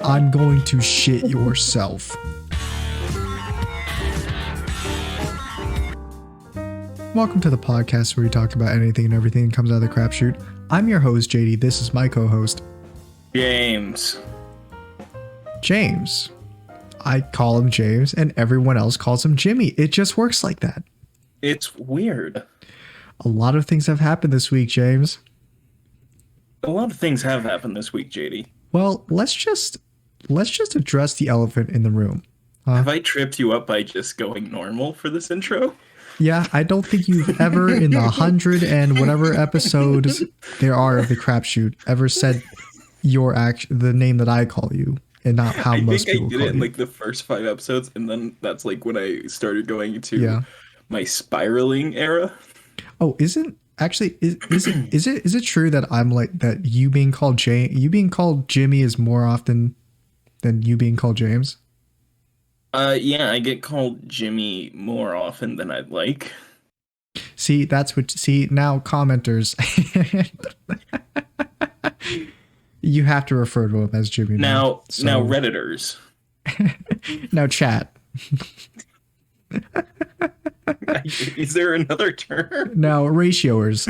I'm going to shit yourself. Welcome to the podcast where we talk about anything and everything that comes out of the crapshoot. I'm your host, JD. This is my co-host, James. James. I call him James, and everyone else calls him Jimmy. It just works like that. It's weird. A lot of things have happened this week, James. A lot of things have happened this week, JD. Well, let's just address the elephant in the room. Have I tripped you up by just going normal for this intro? Yeah, I don't think you've ever in the 100 and whatever episodes there are of the crapshoot ever said the name that I call you and not how most people call you. I think I did it in like the first 5 episodes, and then that's like when I started going into my spiraling era. Oh, is it true that I'm like that you being called Jimmy is more often than you being called James? Yeah, I get called Jimmy more often than I'd like. See, now commenters. You have to refer to him as Jimmy. Now Redditors. Now chat. Is there another term? Now ratioers.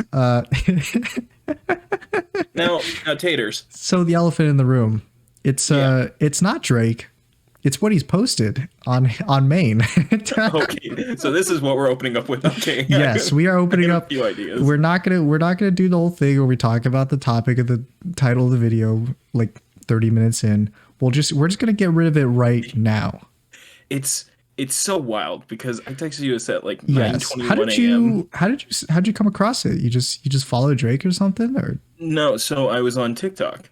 Now taters. So the elephant in the room. It's not Drake. It's what he's posted on Maine. Okay, so this is what we're opening up with. Okay. Yes, we are opening up. A few ideas. We're not gonna do the whole thing where we talk about the topic of the title of the video like 30 minutes in. We're just gonna get rid of it right now. It's so wild because I texted you at like 9:21 a.m. How did you come across it? You just follow Drake or something, or no? So I was on TikTok.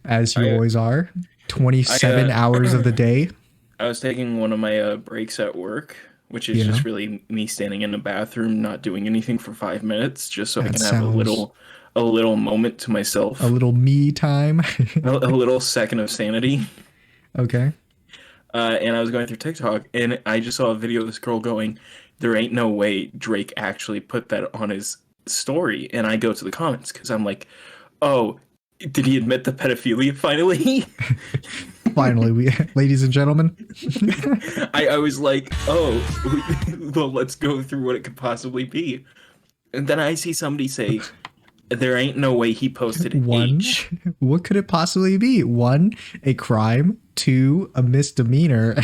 As you always are. 27 hours of the day. I was taking one of my breaks at work, which is just really me standing in the bathroom, not doing anything for 5 minutes, just so I can have a little moment to myself. A little me time. a little second of sanity. Okay. And I was going through TikTok, and I just saw a video of this girl going, "There ain't no way Drake actually put that on his story." And I go to the comments because I'm like, "Oh, did he admit the pedophilia finally?" Finally, ladies and gentlemen. I was like, "Oh, well, let's go through what it could possibly be." And then I see somebody say, "There ain't no way he posted H." What could it possibly be? 1, a crime. 2, a misdemeanor.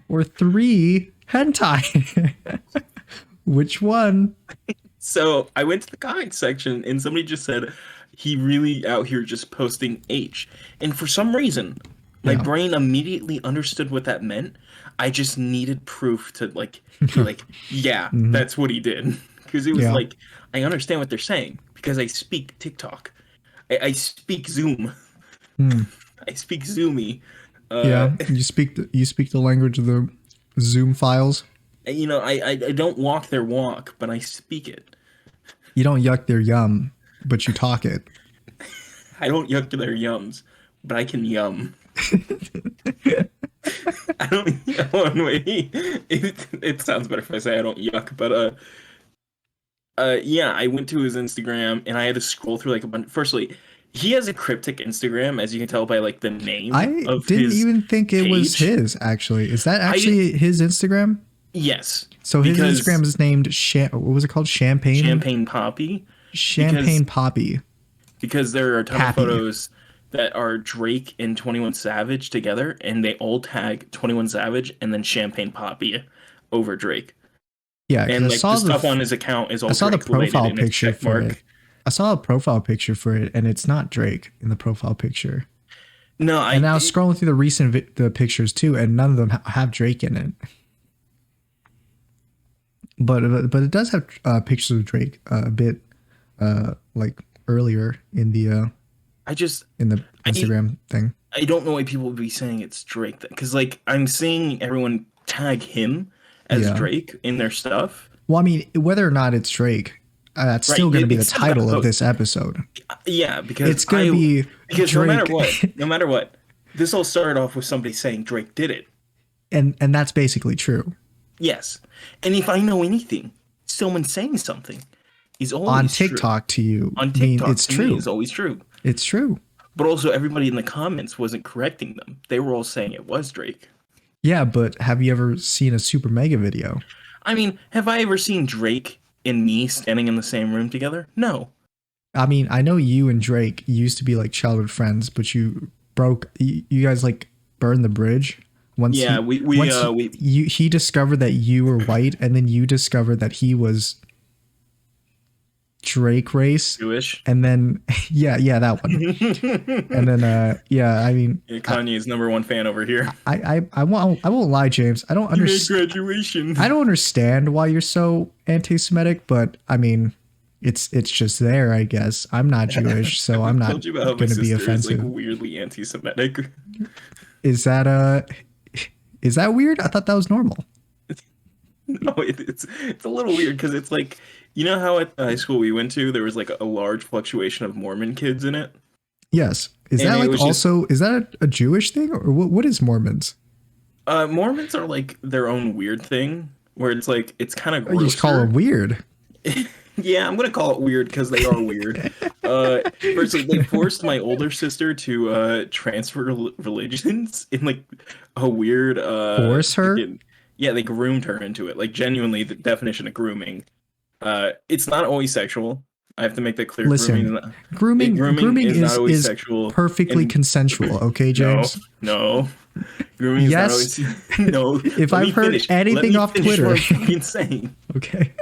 Or 3, hentai. Which one? So I went to the comment section and somebody just said he really out here just posting H. And for some reason, my brain immediately understood what that meant. I just needed proof to that's what he did. Because it was like, I understand what they're saying because I speak TikTok. I speak Zoom. I speak Zoomy. You speak the language of the Zoom files. You know, I don't walk their walk, but I speak it. You don't yuck their yum, but you talk it. I don't yuck their yums, but I can yum. I don't. It sounds better if I say I don't yuck, but I went to his Instagram and I had to scroll through like a bunch. Firstly, he has a cryptic Instagram, as you can tell by like the name. I didn't even think it was his. Actually, is that actually his Instagram? Yes. So his Instagram is named what was it called? Champagne Poppy. Champagne Poppy. Because there are a ton of photos that are Drake and 21 Savage together, and they all tag 21 Savage and then Champagne Poppy over Drake. Yeah, and like the stuff on his account is all. I saw the profile picture for it. I saw a profile picture for it, and it's not Drake in the profile picture. No, and I was scrolling through the recent the pictures too, and none of them have Drake in it. But it does have pictures of Drake a bit like earlier in the in the Instagram thing. I don't know why people would be saying it's Drake because like I'm seeing everyone tag him as Drake in their stuff. Well, I mean, whether or not it's Drake, that's still going to be the title of this episode. Yeah, because it's going to be because Drake. no matter what, this all started off with somebody saying Drake did it, and that's basically true. Yes, and if I know anything, someone saying something is on always true. TikTok to you. On I mean, TikTok, it's to me, true. is always true. It's true. But also, everybody in the comments wasn't correcting them. They were all saying it was Drake. Yeah, but have you ever seen a super mega video? I mean, have I ever seen Drake and me standing in the same room together? No. I mean, I know you and Drake used to be like childhood friends, but you broke. You guys like burned the bridge. Once Yeah, he discovered that you were white, and then you discovered that he was Drake race, Jewish, and then yeah, that one, and then yeah, I mean, Kanye's #1 fan over here. I won't lie, James. I don't understand. Graduation. I don't understand why you're so anti-Semitic, but I mean, it's just there, I guess. I'm not Jewish, so I'm not going to be offensive. Is like weirdly anti-Semitic. Is that weird? I thought that was normal. No, it's a little weird because it's like, you know how at the high school we went to, there was like a large fluctuation of Mormon kids in it? Yes. Is that like also, is that a Jewish thing, or what is Mormons? Mormons are like their own weird thing where it's like, it's kind of grosser. You just call them weird. Yeah, I'm going to call it weird because they are weird. Firstly, they forced my older sister to transfer religions in like a weird... Force her? Yeah, they groomed her into it. Like, genuinely, the definition of grooming. It's not always sexual. I have to make that clear. Listen, grooming is not always sexual. Perfectly consensual, okay, James? No. Grooming is not always... No. If I've heard anything off Twitter... Insane. Okay.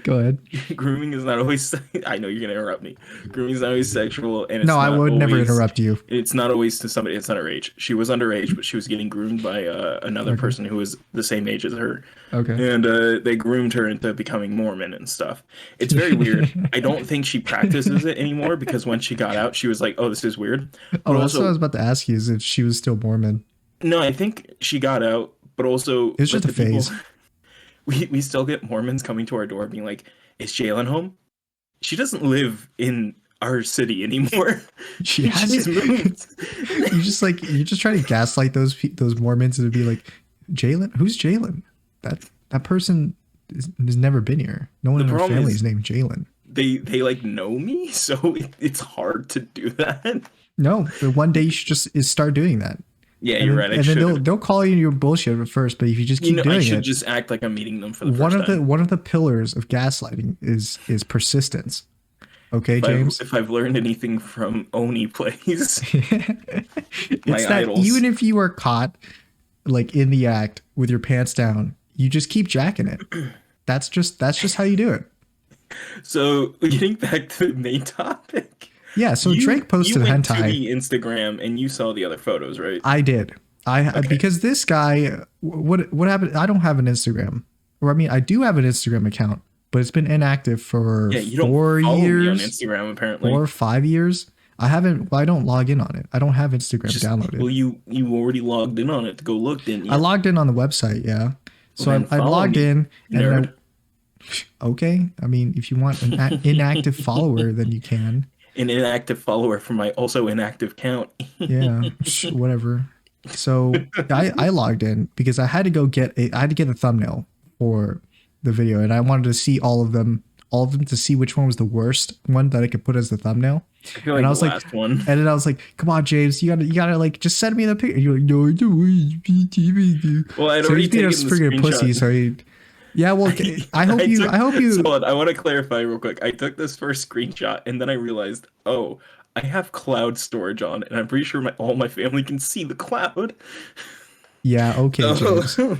Go ahead. Grooming is not always... I know you're going to interrupt me. Grooming is not always sexual. And it's I would never interrupt you. It's not always to somebody that's underage. She was underage, but she was getting groomed by another person who was the same age as her. Okay. And they groomed her into becoming Mormon and stuff. It's very weird. I don't think she practices it anymore because when she got out, she was like, oh, this is weird. But that's what I was about to ask you, is if she was still Mormon. No, I think she got out, but also... It's just a phase. We still get Mormons coming to our door being like, is Jalen home? She doesn't live in our city anymore. She's moved. You just try to gaslight those Mormons and be like, Jalen? Who's Jalen? That person has never been here. No one in our family is named Jalen. They like know me, so it's hard to do that. No, but one day you should just start doing that. Yeah, you're right. And then they'll call you your bullshit at first, but if you just keep doing it, I should just act like I'm meeting them for the first time. One of the pillars of gaslighting is persistence. Okay, James. If I've learned anything from Oni plays, it's that idols. Even if you are caught like in the act with your pants down, you just keep jacking it. That's just how you do it. So getting back to the main topic. Yeah, so Drake posted you went hentai. To the Instagram and you saw the other photos, right? I did. Because this guy, what happened? I don't have an Instagram, or I mean, I do have an Instagram account, but it's been inactive for 4 years. You don't follow me on Instagram, apparently. 4 or 5 years. I don't log in on it. I don't have Instagram downloaded. Well, you already logged in on it to go look, didn't you? I logged in on the website, yeah. So I logged in, and okay. I mean, if you want an inactive follower, then you can. An inactive follower from my also inactive count. Yeah, whatever. So I logged in because I had to get a thumbnail for the video, and I wanted to see all of them to see which one was the worst one that I could put as the thumbnail. I feel like I was the last one. And then I was like, "Come on, James, you gotta like just send me the picture." You're like, "No, I don't." Well, I'd already taken the screenshot. Pussy, so yeah, well, I hope you. Hold on, I want to clarify real quick. I took this first screenshot, and then I realized, oh, I have cloud storage on, and I'm pretty sure all my family can see the cloud. Yeah. Okay. So,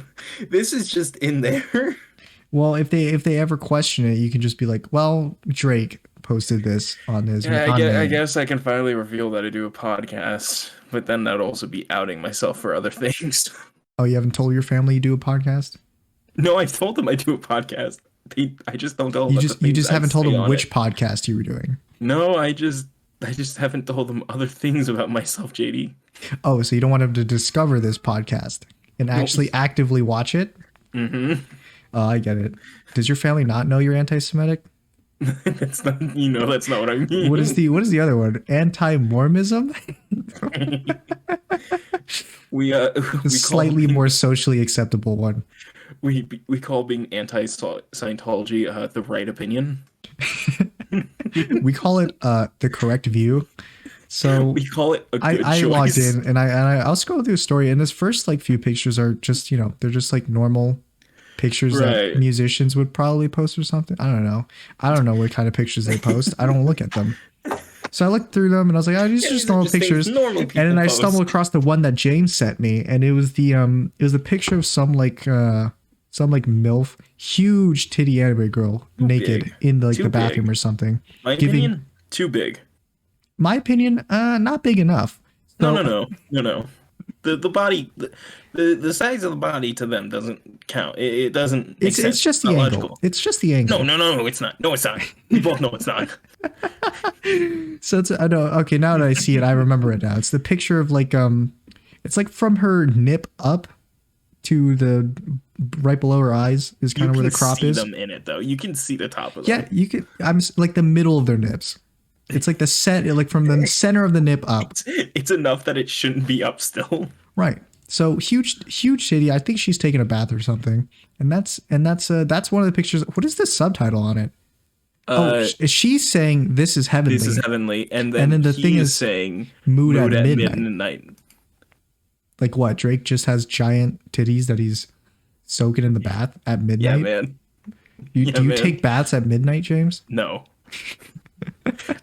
this is just in there. Well, if they ever question it, you can just be like, "Well, Drake posted this on his." Yeah, I guess I can finally reveal that I do a podcast, but then that'd also be outing myself for other things. Oh, you haven't told your family you do a podcast? No, I've told them I do a podcast. I just don't tell them. You just haven't told them which podcast you were doing. No, I just haven't told them other things about myself, JD. Oh, so you don't want them to discover this podcast and actually actively watch it? Mm-hmm. Oh, I get it. Does your family not know you're anti-Semitic? That's not what I mean. What is the other one? Anti-Mormonism? we slightly more socially acceptable one. we call being anti-Scientology the right opinion. We call it the correct view. So We call it a good I logged choice. in and I'll scroll through the story, and this first like few pictures are just, you know, they're just like normal pictures that Right. musicians would probably post or something. I don't know. I don't know what kind of pictures they post. I don't look at them. So I looked through them and I was like, oh, these are Yeah, just these are normal just things pictures. normal And people then I stumbled post. across the one that James sent me, and it was a picture of some like MILF, huge titty anime girl Too naked big. in like Too the bathroom big. or something. My Giving opinion, too big. my opinion, not big enough. No, So no, no, no, no. The body, the size of the body to them doesn't count. It doesn't make it's sense. just It's the not angle. logical. It's just the No, angle. no, no, no. It's not. No, it's not. We both know it's not. So it's I know. Okay, now that I see it, I remember it now. It's the picture of like it's like from her nip up to the right below her eyes is You kind of where can the crop see is. them in it though. You can see the top of Yeah, them. you could. Like the middle of their nips. It's like the set, like from the center of the nip up. It's enough that it shouldn't be up still. Right. So huge titty. I think she's taking a bath or something. And that's one of the pictures. What is the subtitle on it? Oh, Uh, she's saying this is this is heavenly, heavenly, and and then then the thing he is is saying mood at mood at midnight. midnight. Like what? Drake just has giant titties that he's soaking in the bath at Yeah, midnight. man. You Yeah, do you man. take baths at midnight, James? No.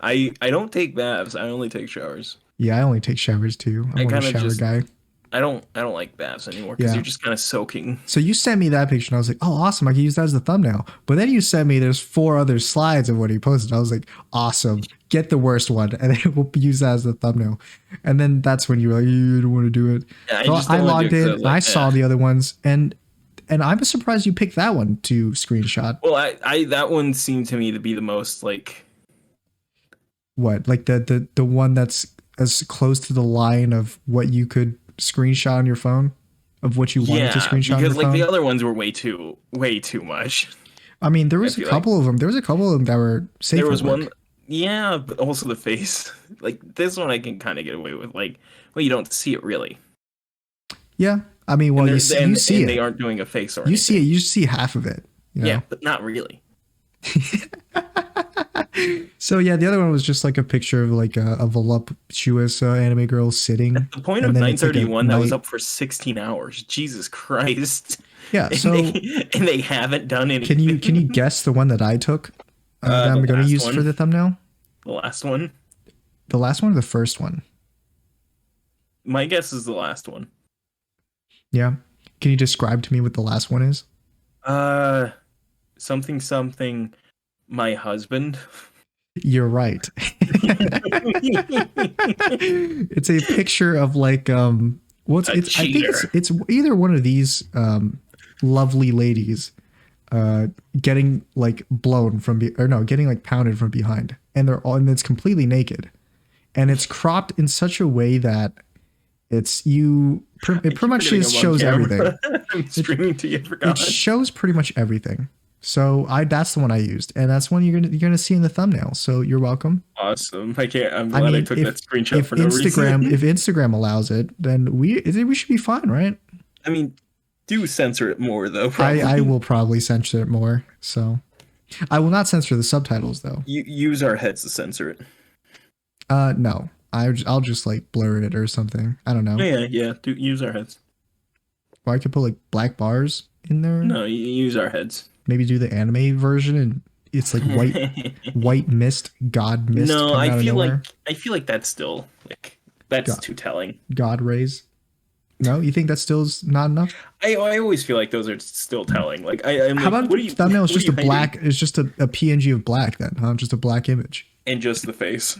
I don't take baths. I only take showers. Yeah, I only take showers too. I'm I more of a kind of shower just guy. I don't like baths anymore because Yeah. you're just kind of soaking. So you sent me that picture and I was like, oh, awesome. I can use that as the thumbnail. But then you sent me there's 4 other slides of what he posted. I was like, awesome. Get the worst one. And then we'll use that as the thumbnail. And then that's when you were like, you don't want to do it. Yeah, I So just I don't wanna logged do it 'cause in I was and I like, saw eh. the other ones. And I was surprised you picked that one to screenshot. Well, I that one seemed to me to be the most like What? Like the one that's as close to the line of what you could screenshot on your phone? Of what you wanted to yeah, screenshot on your because like phone? the other ones were way too much. I mean, there I was a feel couple of them. There was a couple of them that were safe There for was work. one, yeah, but also the face. Like this one, I can kind of get away with. Like, well, you don't see it really. Yeah. I mean, well, And you see and they it. aren't doing a face or You see it. anything. You see half of it. You know? Yeah, but not really. So yeah, the other one was just like a picture of like a voluptuous anime girl sitting. The point of And then it's like a 931 that was night- up for 16 hours. Jesus Christ. Yeah. And So they haven't done anything. can you guess the one that I took that I'm the going to last use one. for the thumbnail? The last one? The last one or the first one? My guess is the last one. Yeah. Can you describe to me what the last one is? Something something my husband. You're right. It's a picture of like what's A it's I think cheater. it's either one of these lovely ladies getting like blown from or no, getting like pounded from behind, and it's completely naked, and it's cropped in such a way that it pretty much Forgetting just I'm on shows camera. everything. I'm streaming to you, I It forgot. shows pretty much everything. So that's the one I used, and that's one you're gonna see in the thumbnail. So you're welcome. Awesome. I'm glad I I, mean, took if, that screenshot if for no Instagram reason. if Instagram allows it, then we should be fine, right? I mean, do censor it more though. Probably. I will probably censor it more. So I will not censor the subtitles though. Use our heads to censor it. No, I'll just like blur it or something. I don't know. Yeah. Do use our heads. Or I could put like black bars in there. No, you use our heads. Maybe do the anime version and it's like white mist, God mist. No, coming out I of feel nowhere. like that's still like that's God. too telling. God rays. No, you think that still is not enough? I always feel like those are still telling. Like I'm How like, about what are you, thumbnail is what are just a you hiding? black? It's just a PNG of black then, huh? Just a black image. And just the face,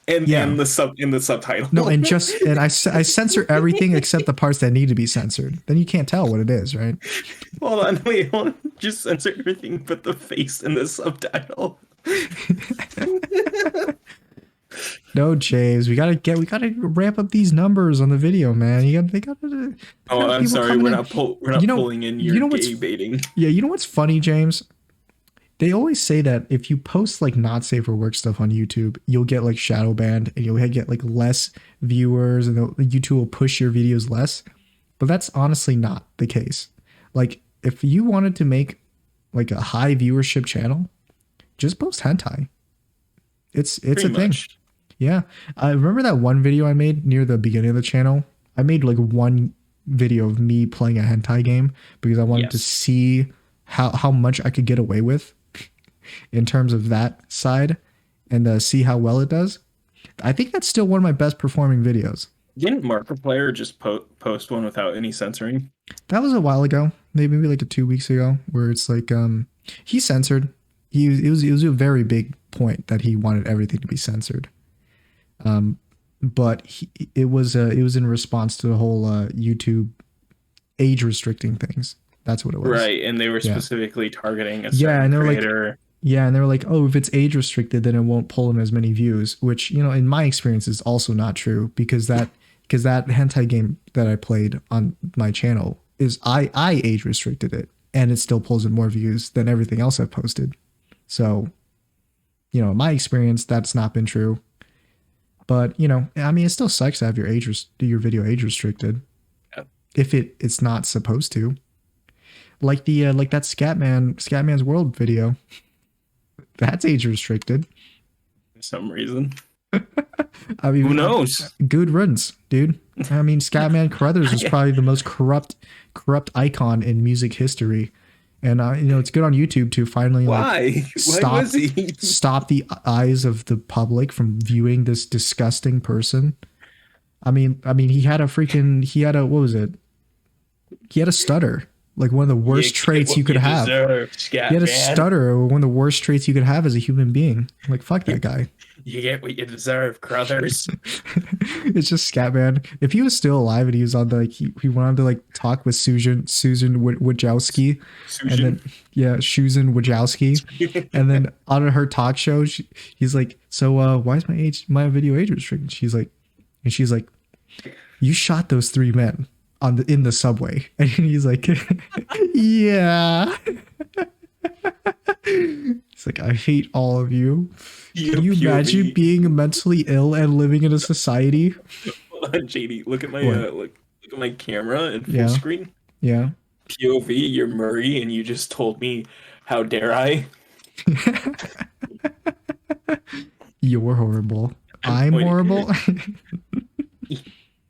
and Yeah. and the subtitle. No, and I censor everything except the parts that need to be censored. Then you can't tell what it is, right? Hold on. Just censor everything but the face and the subtitle. No, James, we gotta ramp up these numbers on the video, man. They gotta. Oh, I'm people sorry. coming We're in. not pulling in your what's- gay baiting. Yeah, you know what's funny, James? They always say that if you post like not safe for work stuff on YouTube, you'll get like shadow banned and you'll get like less viewers, and YouTube will push your videos less. But that's honestly not the case. Like if you wanted to make like a high viewership channel, just post hentai. It's Pretty a thing. much. Yeah. I remember that one video I made near the beginning of the channel. I made like one video of me playing a hentai game because I wanted to Yes. see how much I could get away with in terms of that side and see how well it does. I think that's still one of my best performing videos. Didn't Markiplier just post one without any censoring? That was a while ago, maybe like 2 weeks ago, where it's like he censored. It was a very big point that he wanted everything to be censored. But it was in response to the whole YouTube age restricting things. That's what it was. Right, and they were Yeah. specifically targeting a Yeah, certain and they're like, creator. yeah, and they were like, oh, if it's age restricted, then it won't pull in as many views. Which, you know, in my experience, is also not true because that hentai game that I played on my channel is I age restricted it, and it still pulls in more views than everything else I've posted. So, you know, in my experience, that's not been true. But you know, I mean, it still sucks to have your your video age restricted Yeah. if it's not supposed to. Like the like that Scatman's World video. That's age restricted. For some reason. I mean, Who knows? Good riddance, dude. I mean, Scatman Carruthers is probably the most corrupt icon in music history, and you know, it's good on YouTube to finally Why? stop Why was he? stop the eyes of the public from viewing this disgusting person. I mean, he had a what was it? He had a stutter. Like one of the worst traits you could have. He had a stutter, one of the worst traits you could have as a human being. Like, fuck that guy. You get what you deserve, Crothers. It's just Scatman. If he was still alive and he was on the like, he wanted to like talk with Susan Wojcicki, and then Susan Wojcicki, and then on her talk show, he's like, so why is my video age restricted? She's like, you shot those 3 men in the subway, and he's like, yeah. It's like, I hate all of you. Can you imagine being mentally ill and living in a society? Hold on, JD, look at my look at my camera in full Yeah. screen. Yeah. POV, you're Murray, and you just told me, how dare I? You're horrible. I'm horrible.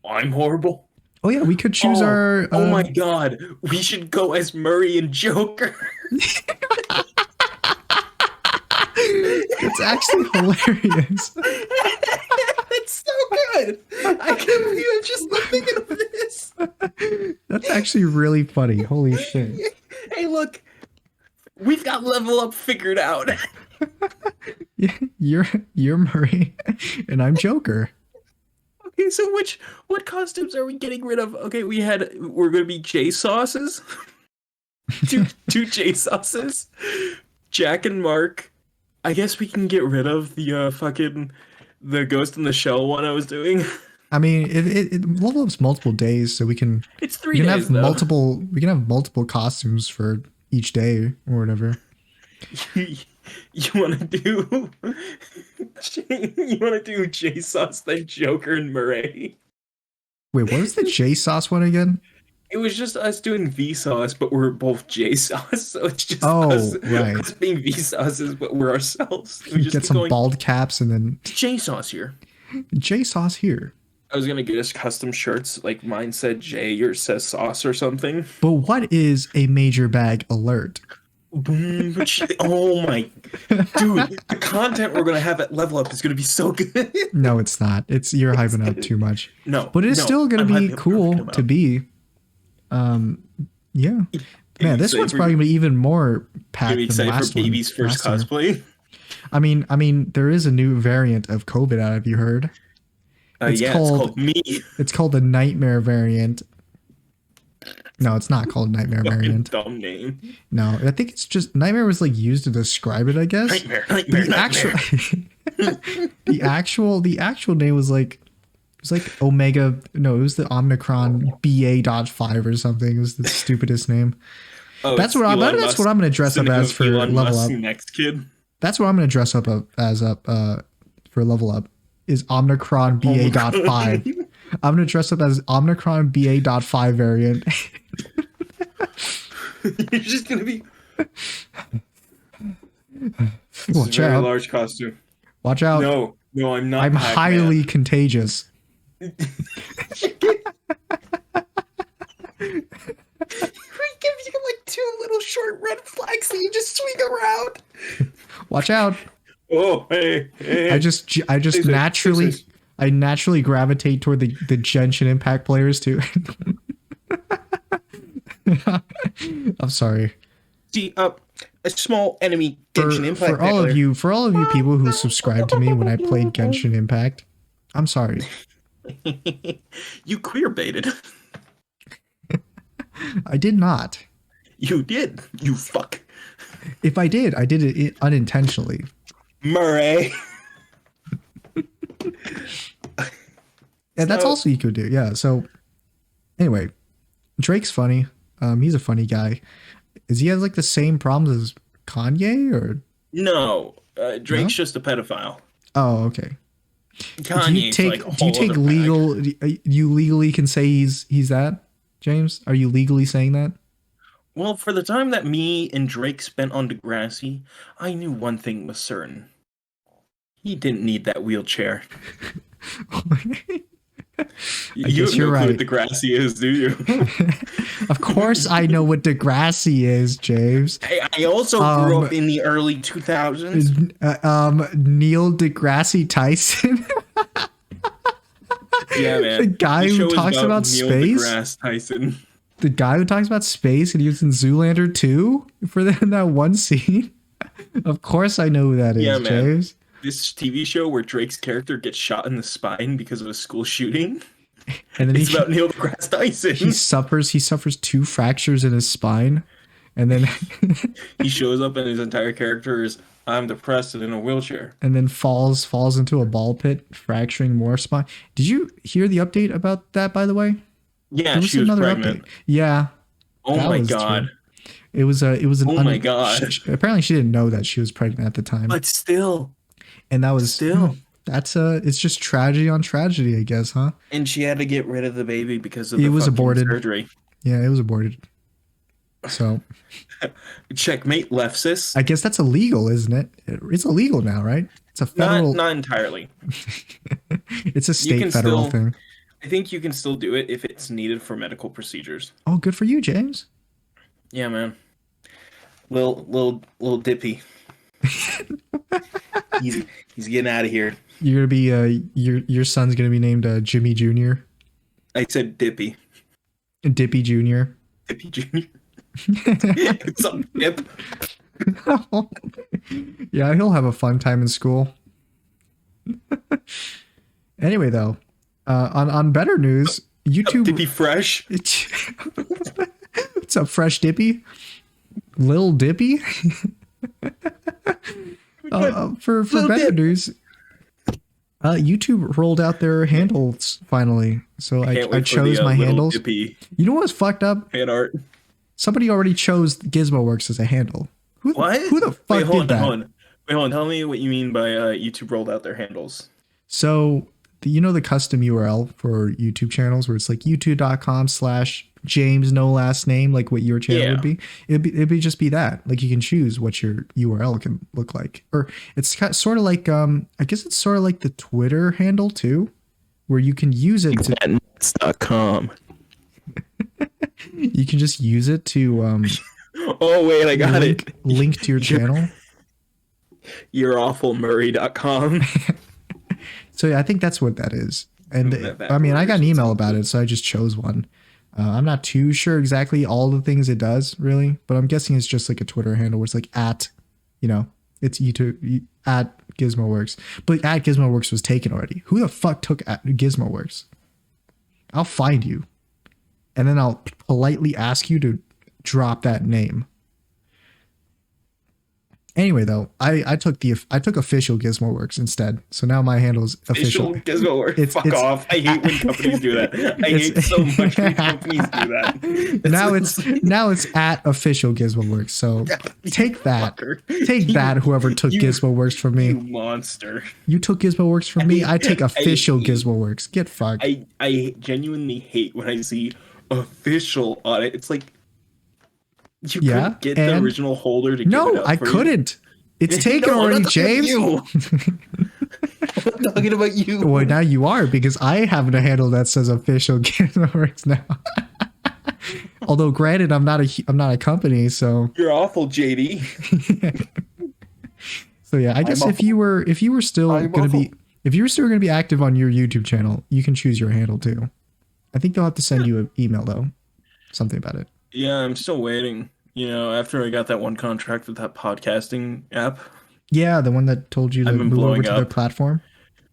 I'm horrible. Oh yeah, we could choose our. Oh my god, we should go as Murray and Joker. It's actually hilarious. It's so good. I can't believe I'm just thinking of this. That's actually really funny. Holy shit. Hey, look, we've got level up figured out. You're Murray, and I'm Joker. Okay, so what costumes are we getting rid of? Okay, we're gonna be J sauces. two J sauces. Jack and Mark. I guess we can get rid of the the Ghost in the Shell one I was doing. I mean, it level up's multiple days, so we can. It's 3 We can days have though. multiple. We can have multiple costumes for each day or whatever. You want to do J sauce, then Joker and Murray. Wait, what was the J sauce one again? It was just us doing Vsauce, but we're both J sauce, so it's just right. us being Vsauces, but we're ourselves. We just Get keep some going, bald caps and then J sauce here. J sauce here. I was gonna get us custom shirts, like mine said J, yours says sauce or something. But what is a major bag alert? Boom! Oh my, dude! The content we're gonna have at Level Up is gonna be so good. No, it's not. You're hyping up too much. No, But it's still gonna be cool to be. Yeah. Man, this one's probably gonna be even more packed than the last for one. baby's first cosplay. I mean, there is a new variant of COVID out. Have you heard? It's called me. It's called the Nightmare variant. No, it's not called Nightmare variant. Dumb name. No, I think it's just Nightmare was like used to describe it. I guess. Nightmare. The actual name was like Omega. No, it was the Omicron BA.5 or something. It was the stupidest name. Oh, that's what I'm going to dress up as for Level Up. Next kid. That's what I'm going to dress up as for Level Up is Omicron BA.5. I'm going to dress up as Omicron BA.5 variant. You're just gonna be. This is a Watch very out. large costume. Watch out. No, no, I'm not I'm Pac-Man. highly contagious. He gives you like two little short red flags that you just swing around. Watch out. Oh, hey. I just Scissors. I naturally gravitate toward the Genshin Impact players too. I'm sorry. See, a small enemy Genshin Impact For all of player. you people who subscribed to me when I played Genshin Impact, I'm sorry. You queer baited. I did not. You did. You fuck. If I did it unintentionally. Murray. And that's also you could do. Yeah. So anyway, Drake's funny. He's a funny guy. Is he has like the same problems as Kanye or No, Drake's No? just a pedophile. Oh, okay. Kanye's do you like a take whole other legal you legally can say he's that, James? Are you legally saying that? Well, for the time that me and Drake spent on Degrassi, I knew one thing was certain. He didn't need that wheelchair. You guess have you're no clue right. what Degrassi is, do you? Of course I know what Degrassi is, James. I also grew up in the early 2000s. Neil deGrasse Tyson. Yeah, man. The guy The who show is talks about Neil space? deGrasse Tyson. The guy who talks about space and he was in Zoolander 2 for that one scene. Of course I know who that is, Yeah, man. James. This TV show where Drake's character gets shot in the spine because of a school shooting. And then It's about Neil deGrasse Tyson. he suffers 2 fractures in his spine, and then He shows up and his entire character is, I'm depressed and in a wheelchair. and then falls into a ball pit, fracturing more spine. Did you hear the update about that, by the way? Yeah, There she was pregnant. update. Yeah. Oh that my was god. true. It was an Oh my God. apparently she didn't know that she was pregnant at the time. But still. And that was Still. that's it's just tragedy on tragedy, I guess, huh? And she had to get rid of the baby because of It the was fucking aborted. surgery. Yeah, it was aborted. So Checkmate, leftsis. I guess that's illegal, isn't it? It's illegal now, right? It's a federal. Not entirely. It's a state can federal still- thing. I think you can still do it if it's needed for medical procedures. Oh, good for you, James. Yeah, man. Little Dippy. he's getting out of here. You're gonna be your son's gonna be named Jimmy Jr. I said Dippy. Dippy Jr. Dippy Jr. It's a dip. Yeah, he'll have a fun time in school. Anyway, though, on better news, YouTube. Dippy Fresh. What's up, Fresh Dippy? Lil Dippy? For Lil better Dip. news, YouTube rolled out their handles finally. So Can't I wait for chose the, my little handles. Dippy You know what's fucked up? fan art. Somebody already chose GizmoWorks as a handle. Who the fuck Wait, hold did on, that? hold on. Wait, hold on. Tell me what you mean by YouTube rolled out their handles. So the custom URL for YouTube channels where it's like youtube.com/James no last name, like what your channel Yeah. would be. It'd be just be that. Like you can choose what your URL can look like. Or it's sort of like I guess it's sort of like the Twitter handle too, where you can use it to Nuts.com. you can just use it to Oh wait, I got it. link to your channel. You're awfulmurray.com. So yeah, I think that's what that is. And That I mean, I got an version email about it, so I just chose one. I'm not too sure exactly all the things it does, really, but I'm guessing it's just like a Twitter handle where it's like at, it's YouTube at GizmoWorks. But at GizmoWorks was taken already. Who the fuck took at GizmoWorks? I'll find you, and then I'll politely ask you to drop that name. Anyway, though, I took official GizmoWorks instead. So now my handle is official. Gizmo. Fuck off. I hate when companies do that. I hate so much when companies do that. Now it's at official GizmoWorks. So take that. Fucker. Take that, whoever took GizmoWorks from You me. monster. You took GizmoWorks from me. I take official hate- GizmoWorks. Get fucked. I genuinely hate when I see official on it. It's like You Yeah, couldn't get the and original holder to give it no, up I for you? couldn't. It's taken No, I'm already, not talking about James. you. I'm not talking about you. Well, now you are because I have a handle that says official Gigaworks now. Although, granted, I'm not a company, so You're awful, JD. so yeah. I guess I'm awful. if you were still I'm gonna awful. be if you were still gonna be active on your YouTube channel, you can choose your handle too. I think they'll have to send you an email though, something about it. Yeah, I'm still waiting. After I got that one contract with that podcasting app, Yeah, the one that told you I've to been move over blowing to their up. platform.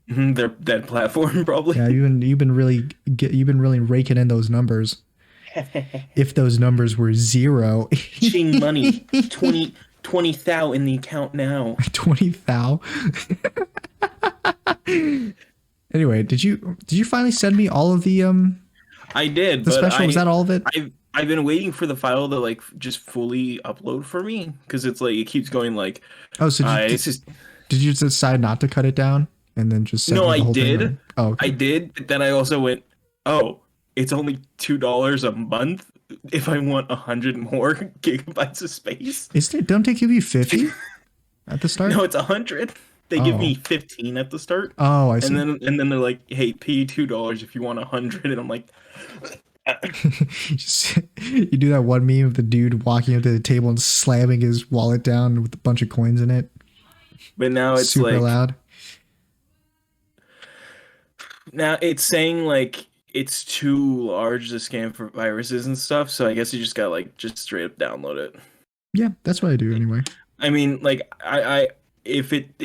Their that platform Yeah, probably. you've been really raking in those numbers. If those numbers were zero, Ching money. 20 thou in the account now. 20 thou. Anyway, did you finally send me all of I did, the but special? Was that all of it? I've been waiting for the file to like just fully upload for me because it's like it keeps going like Oh, so it's just did you decide not to cut it down and then just send no, me I the whole thing? did. Or? Oh, I okay. did, but then I also went, oh, it's only $2 a month if I want 100 more gigabytes of space. Don't they give you 50 at the start? No, it's 100. They give Oh. me 15 at the start, Oh, I and see. then they're like, hey, pay $2 if you want 100, and I'm like, You do that one meme of the dude walking up to the table and slamming his wallet down with a bunch of coins in it. but now it's Super like loud. now it's saying like it's too large to scan for viruses and stuff, so I guess you just got like just straight up download it. Yeah, that's what I do anyway. I mean, like I if it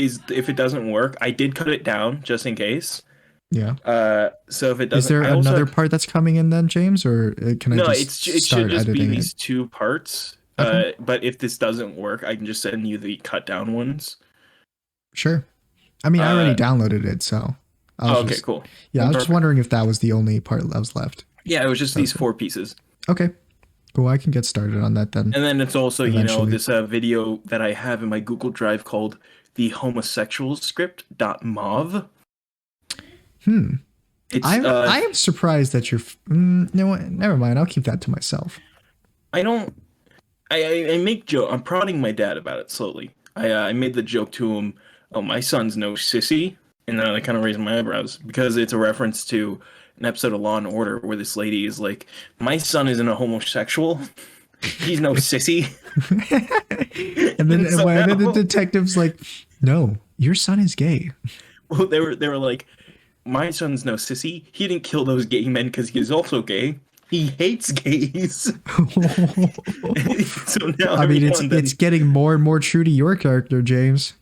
doesn't work, I did cut it down just in case. Yeah. So if it Is doesn't, there I also another part that's coming in then, James, or can I no, just it should start just be editing it? these two parts. Okay. But if this doesn't work, I can just send you the cut down ones. Sure. I mean, I already Uh, downloaded it, so I was okay, just cool. yeah, I Well, was just perfect. wondering if that was the only part that was left. Yeah, it was just That was these it. four pieces. Okay. Cool. I can get started on that then. And then it's also, Eventually. this video that I have in my Google Drive called the homosexual script.mov. It's I am surprised that you're. You know what? Never mind. I'll keep that to myself. I don't I make joke. I'm prodding my dad about it slowly. I made the joke to him. Oh, my son's no sissy, and then I kind of raised my eyebrows because it's a reference to an episode of Law and Order where this lady is like, "My son isn't a homosexual. He's no sissy." And then, So and then the now- detective's like, "No, your son is gay." Well, they were like, "My son's no sissy. He didn't kill those gay men because he's also gay. He hates gays." So now I mean, every now and then- it's getting more and more true to your character, James.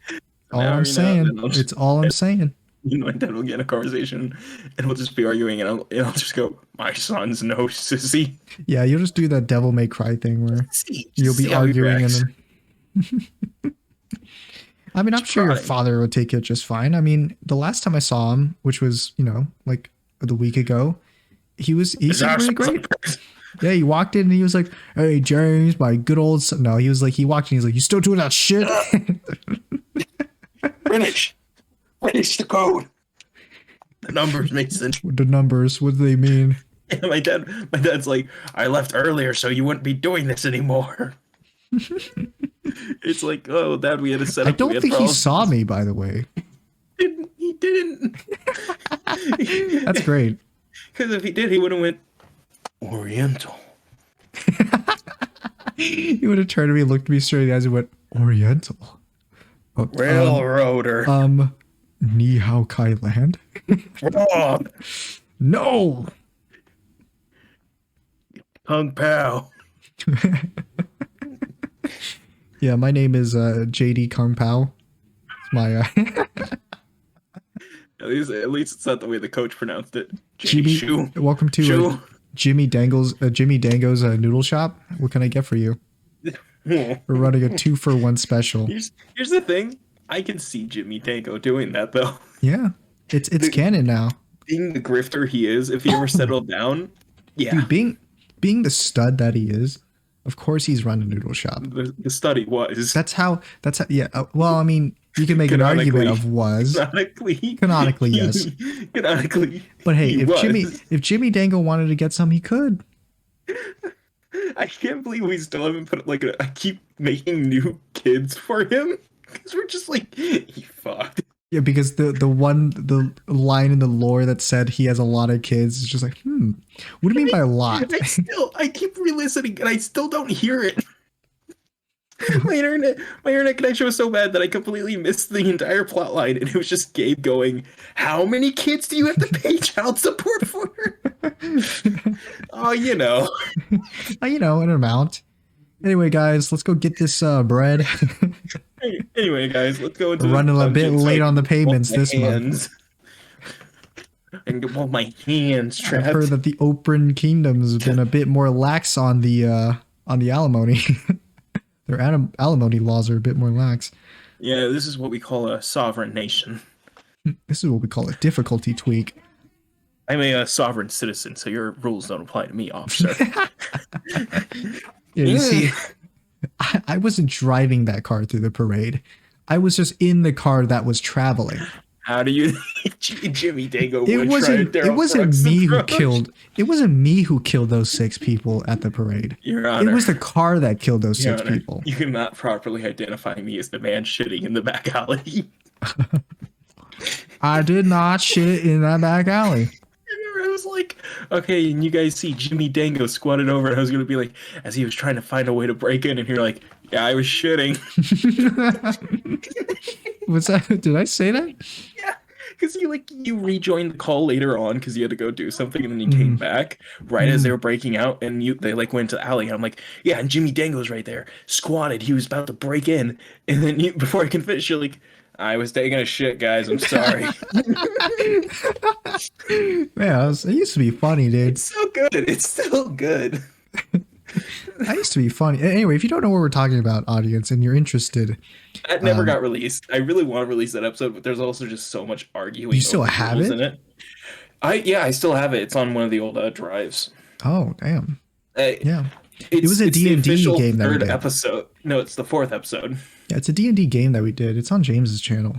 All Now I'm every now and saying. then I'll just- It's all I'm saying. my dad will get in a conversation and we'll just be arguing, and I'll just go, "My son's no sissy." Yeah, you'll just do that devil may cry thing where See, you'll see be how he arguing and reacts. then. I mean, I'm sure your trying. father would take it just fine. I mean, the last time I saw him, which was, like the week ago, he seemed really great. Yeah, he walked in and he was like, "Hey, James, my good old son." No, he walked in, he's like, "You still doing that shit?" Finish the code. The numbers make sense. The numbers, what do they mean? And my dad's like, "I left earlier so you wouldn't be doing this anymore." It's like, "Oh, Dad, we had a setup. I don't think he saw me, by the way. He didn't. That's great. Because if he did, he would have went Oriental. He would have turned to me, looked me straight in the eyes, and went, "Oriental. Oh, Railroader. Ni Hao Kai Land?" Wrong. No. Kung Pao. Yeah, my name is JD Kung Pao. It's my At least it's not the way the coach pronounced it. Jimmy. Shu. Welcome to Shu. Jimmy Dango's noodle shop. What can I get for you? We're running a 2-for-1 special. Here's the thing. I can see Jimmy Dango doing that though. Yeah, it's canon now. Being the grifter he is, if he ever settled down, yeah. Dude, being the stud that he is, of course he's run a noodle shop. The study was That's how. Yeah. Well, I mean, you can make an argument of was. Canonically, yes. Canonically. But hey, he if was. Jimmy Dango wanted to get some, he could. I can't believe we still haven't put like I keep making new kids for him because we're just like he fucked. Yeah, because the line in the lore that said he has a lot of kids is just like, what do you mean by a lot? I keep re-listening and I still don't hear it. My internet connection was so bad that I completely missed the entire plot line, and it was just Gabe going, "How many kids do you have to pay child support for?" Oh, you know. An amount. Anyway, guys, let's go get this bread. Anyway, guys, let's go into We're running a bit late on the payments this month. And get both my hands trapped. I've heard that the Open Kingdom's been a bit more lax on the alimony. Their alimony laws are a bit more lax. Yeah, this is what we call a sovereign nation. This is what we call a difficulty tweak. I'm a sovereign citizen, so your rules don't apply to me, officer. Yeah, you see, I wasn't driving that car through the parade. I was just in the car that was traveling. How do you Jimmy Dango? It wasn't me who killed. It wasn't me who killed those 6 people at the parade. Your Honor, it was the car that killed those Your 6 Honor, people. You cannot properly identify me as the man shitting in the back alley. I did not shit in that back alley. I was like, okay, and you guys see Jimmy Dango squatted over, and I was gonna be like, as he was trying to find a way to break in, and you're like, yeah, I was shitting. What's that? Did I say that? Yeah, because you rejoined the call later on because you had to go do something, and then you came back right as they were breaking out, and they went to the alley, and I'm like, yeah, and Jimmy Dango's right there, squatted. He was about to break in, and then before I can finish, you're like, I was taking a shit, guys. I'm sorry. Man, it used to be funny, dude. It's so good. It's still good. That used to be funny. Anyway, if you don't know what we're talking about, audience, and you're interested, that never got released. I really want to release that episode, but there's also just so much arguing. You still have it? In it. I still have it. It's on one of the old drives. Oh, damn. Yeah. It was a D&D game that we did. Episode. No, it's the 4th episode. Yeah, it's a D&D game that we did. It's on James's channel,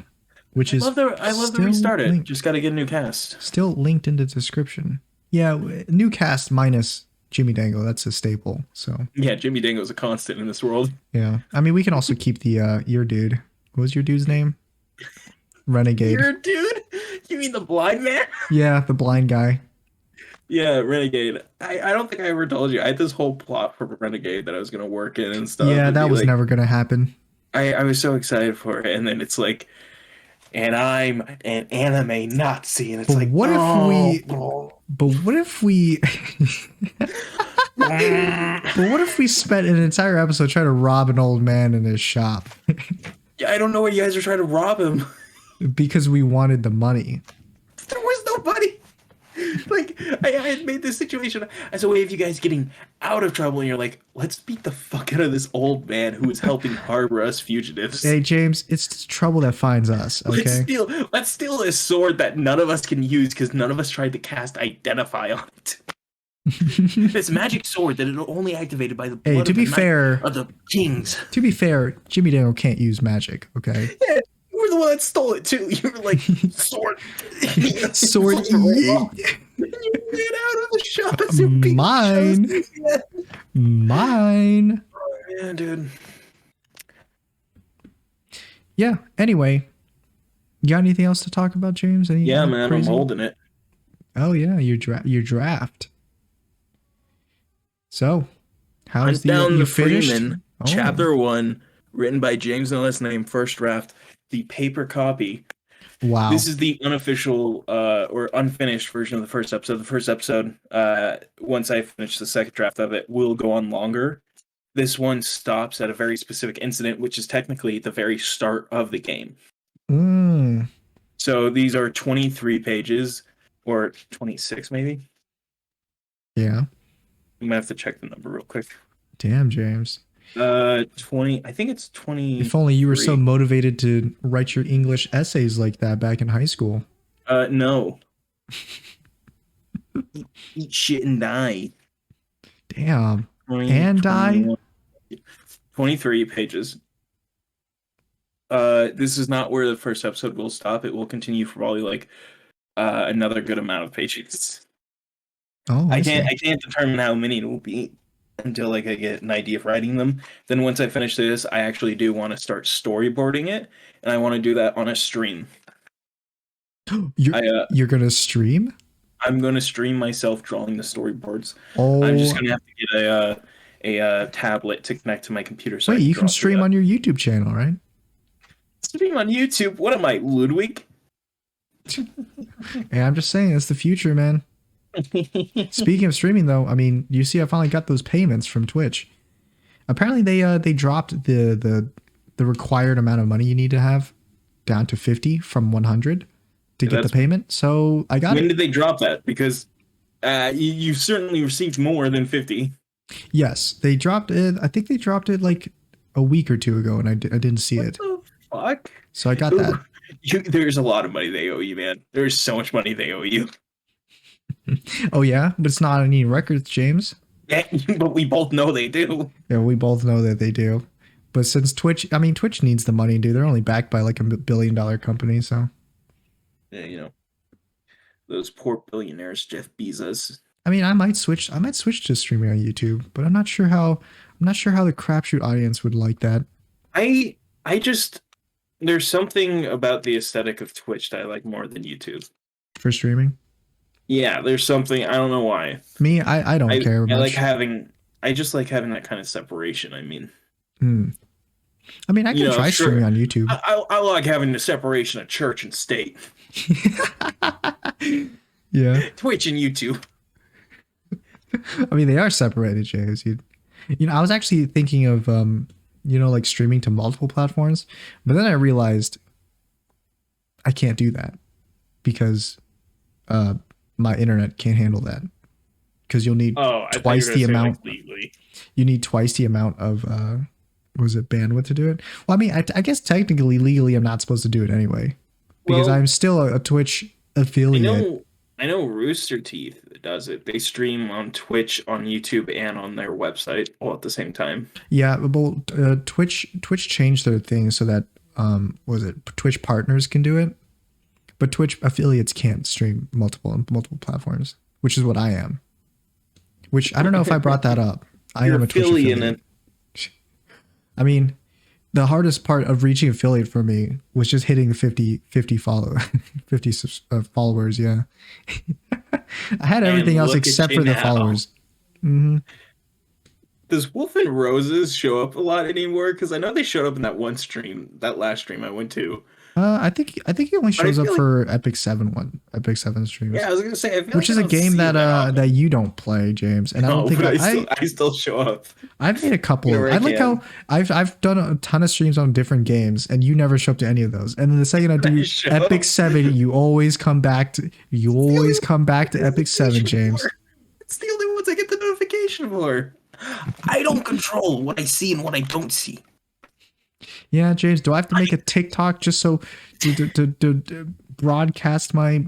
which is I love the restart it. Just got to get a new cast. Still linked in the description. Yeah, new cast minus Jimmy Dango. That's a staple. So yeah, Jimmy Dango is a constant in this world. Yeah, I mean we can also keep the your dude. What was your dude's name? Renegade. Your dude? You mean the blind man? Yeah, the blind guy. Yeah, Renegade. I don't think I ever told you. I had this whole plot for Renegade that I was going to work in and stuff. Yeah, that was never going to happen. I was so excited for it, and then it's like, and I'm an anime Nazi, and it's like, what if we but what if we spent an entire episode trying to rob an old man in his shop? Yeah, I don't know why you guys are trying to rob him. Because we wanted the money. There was no money. Like, I had made this situation as a way of you guys getting out of trouble, and you're like, let's beat the fuck out of this old man who is helping harbor us fugitives. Hey, James, it's trouble that finds us, okay? Let's steal this sword that none of us can use because none of us tried to cast Identify on it. This magic sword that it only activated by the blood of the kings. To be fair, Jimmy Dango can't use magic, okay? Yeah, you were the one that stole it too. You were like, sword. Sword. You get out of the shop as you Mine. Oh, yeah, dude. Yeah, anyway. You got anything else to talk about, James? Yeah, man, crazy? I'm holding it. Oh, yeah, your draft. So, how's the Freeman, Chapter 1, written by James No Last Name, first draft, the paper copy. Wow. This is the unofficial or unfinished version of the first episode. The first episode, once I finish the second draft of it, will go on longer. This one stops at a very specific incident, which is technically the very start of the game. So these are 23 pages, or 26 maybe. Yeah. I'm gonna have to check the number real quick. Damn, James. 20. I think it's 20. If only you were so motivated to write your English essays like that back in high school. No. Eat shit and die. Damn. And die? 23 pages. This is not where the first episode will stop. It will continue for probably like another good amount of pages. Oh, I can't determine how many it will be. until like I get an idea of writing them. Then once I finish this, I actually do want to start storyboarding it, and I want to do that on a stream. You're I you're gonna stream? I'm going to stream myself drawing the storyboards. I'm just Oh, going to have to get a tablet to connect to my computer so I wait, can you can draw through stream that. on your YouTube channel, right? Stream on YouTube. What am I, Ludwig? And I'm just saying, it's the future, man. Speaking of streaming, though, I mean, you see, I finally got those payments from Twitch. Apparently, they dropped the required amount of money you need to have down to 50 from 100 to get the payment. So I got When it. did they drop that? Because you certainly received more than 50. Yes, they dropped it. I think they dropped it like a week or two ago, and I didn't see What it. the fuck? So I got that. There's a lot of money they owe you, man. There's so much money they owe you. Oh yeah, but it's not any records, James. Yeah, but we both know they do. Yeah, we both know that they do. But since Twitch, I mean, Twitch needs the money, dude. They're only backed by like $1 billion company, so. Yeah, those poor billionaires, Jeff Bezos. I mean, I might switch to streaming on YouTube, but I'm not sure how the crapshoot audience would like that. I just there's something about the aesthetic of Twitch that I like more than YouTube. For streaming. Yeah, there's something, I don't know why. Me, I don't care much. I just like having that kind of separation. I mean, I mean, I can try streaming on YouTube. I like having the separation of church and state. Yeah. Twitch and YouTube. I mean, they are separated, James. I was actually thinking of like streaming to multiple platforms, but then I realized I can't do that because my internet can't handle that. Because you'll need twice the amount. Like, you need twice the amount of bandwidth to do it. Well, I mean, I guess technically, legally, I'm not supposed to do it anyway because I'm still a Twitch affiliate. I know Rooster Teeth does it. They stream on Twitch, on YouTube, and on their website all at the same time. Yeah, but Twitch changed their thing so that Twitch partners can do it, but Twitch affiliates can't stream multiple platforms, which is what I am. Which I don't know if I brought that up. I am a Twitch affiliate. I mean, the hardest part of reaching affiliate for me was just hitting 50 followers. Yeah. I had everything else except for the followers. Mm-hmm. Does Wolf and Roses show up a lot anymore? Because I know they showed up in that last stream I went to. I think he only shows up for Epic 7 streams. Yeah, I was gonna say, which is a game that you don't play, James, and I don't think I still show up. I've made a couple. I like how I've done a ton of streams on different games, and you never show up to any of those. And then the second I do Epic 7, you always come back to Epic 7, James. It's the only ones I get the notification for. I don't control what I see and what I don't see. Yeah, James, do I have to make a TikTok just so to broadcast my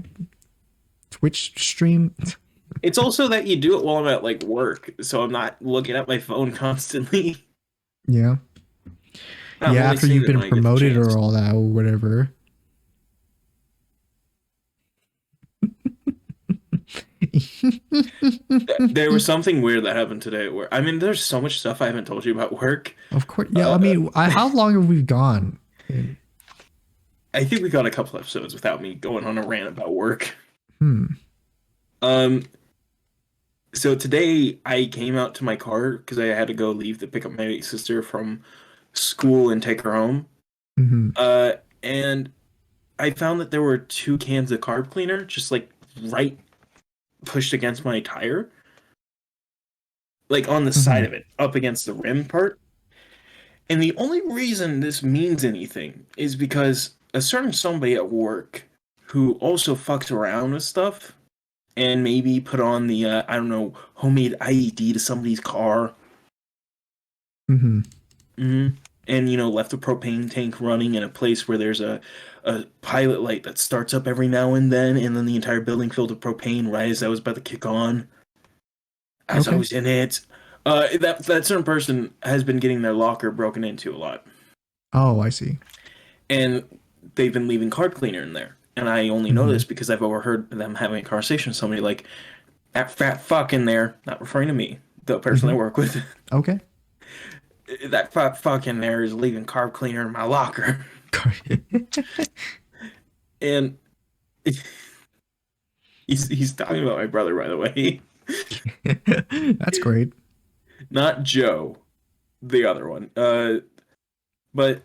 Twitch stream? It's also that you do it while I'm at like work, so I'm not looking at my phone constantly. Yeah. Yeah, after you've been promoted or all that or whatever. There was something weird that happened today where, I mean, there's so much stuff I haven't told you about work. Of course. Yeah, I mean, how long have we gone? I think we got a couple episodes without me going on a rant about work. So today I came out to my car because I had to go leave to pick up my sister from school and take her home. And I found that there were 2 cans of carb cleaner just like right pushed against my tire, like on the side of it, up against the rim part. And the only reason this means anything is because a certain somebody at work who also fucked around with stuff and maybe put on the I don't know, homemade IED to somebody's car, and left the propane tank running in a place where there's a pilot light that starts up every now and then the entire building filled with propane right as I was about to kick on. As I was in it. That certain person has been getting their locker broken into a lot. Oh, I see. And they've been leaving carb cleaner in there. And I only know this because I've overheard them having a conversation with somebody like, that fat fuck in there, not referring to me, the person I Hmm. work with. Okay. That fucking there is leaving carb cleaner in my locker. And he's talking about my brother, by the way. That's great. Not Joe, the other one. But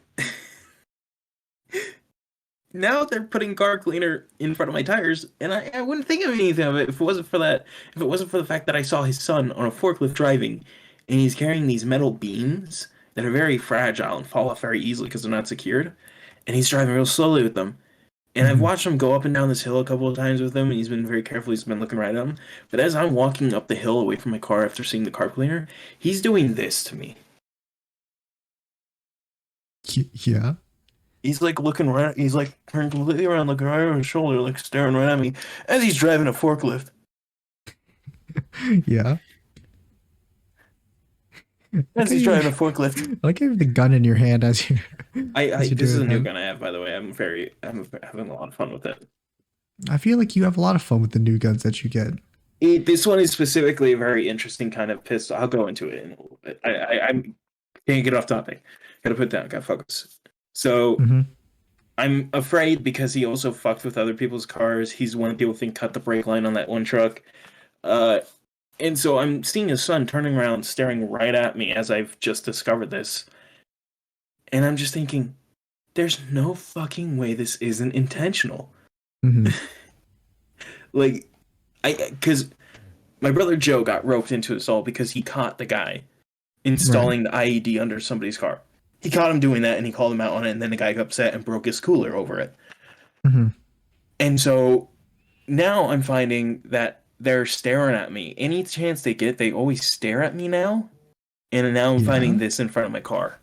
now they're putting car cleaner in front of my tires, and I wouldn't think of anything of it if it wasn't for that. If it wasn't for the fact that I saw his son on a forklift driving, and he's carrying these metal beams that are very fragile and fall off very easily because they're not secured, and he's driving real slowly with them. And I've Hmm. watched him go up and down this hill a couple of times with him, and he's been very careful. He's been looking right at him. But as I'm walking up the hill away from my car after seeing the car cleaner, he's doing this to me. Yeah. He's like looking right. He's like turned completely around, looking right over his shoulder, like staring right at me as he's driving a forklift. Yeah. As Okay. he's You driving a forklift. like you have the gun in your hand as you I as you're this is doing a new that. gun I have, by the way. I'm having a lot of fun with it. I feel like you have a lot of fun with the new guns that you get. This one is specifically a very interesting kind of pistol. I'll go into it in a little bit. I'm can't get off topic. Gotta put down. Gotta focus. So Hmm. I'm afraid because he also fucked with other people's cars. He's one of the people who think cut the brake line on that one truck. Uh, and so I'm seeing his son turning around, staring right at me as I've just discovered this. And I'm just thinking, there's no fucking way this isn't intentional. Hmm. Like, because my brother Joe got roped into this all because he caught the guy Right. installing the IED under somebody's car. He caught him doing that and he called him out on it, and then the guy got upset and broke his cooler over it. Hmm. And so now I'm finding that they're staring at me. Any chance they get, they always stare at me now. And now I'm finding Yeah. this in front of my car.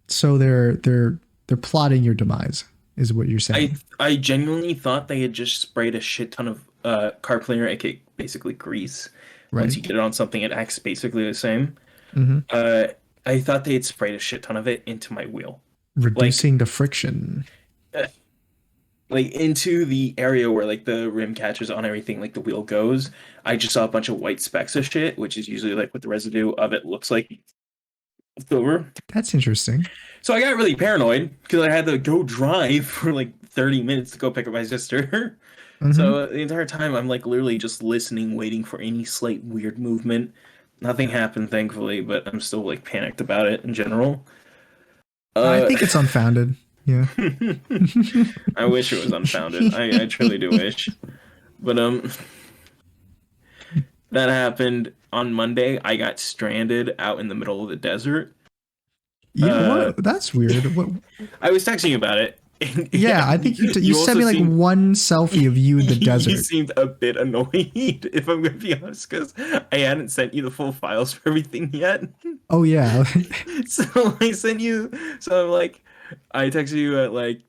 So they're plotting your demise, is what you're I saying. I genuinely thought they had just sprayed a shit ton of car cleaner, aka basically grease. Once Right. you get it on something, it acts basically the same. Hmm. Uh, I thought they had sprayed a shit ton of it into my wheel, like Reducing the friction. uh, like into the area where like the rim catches on everything, like the wheel goes. I just saw a bunch of white specks of shit, which is usually like what the residue of it looks like over. That's interesting. So I got really paranoid because I had to go drive for like 30 minutes to go pick up my sister. Hmm. So the entire time I'm like literally just listening, waiting for any slight weird movement. Nothing happened, thankfully, but I'm still like panicked about it in general. I Uh, think it's unfounded. Yeah. I wish it was unfounded. I truly do wish. But that happened on Monday. I got stranded out in the middle of the desert. Yeah. Uh, What? That's weird. What? I was texting you about it. Yeah, I think you You sent also me like seemed one selfie of you in the you desert. seemed a bit annoyed, if I'm gonna be honest, because I hadn't sent you the full files for everything yet. Oh yeah. So I sent you. So I'm like, I texted you at like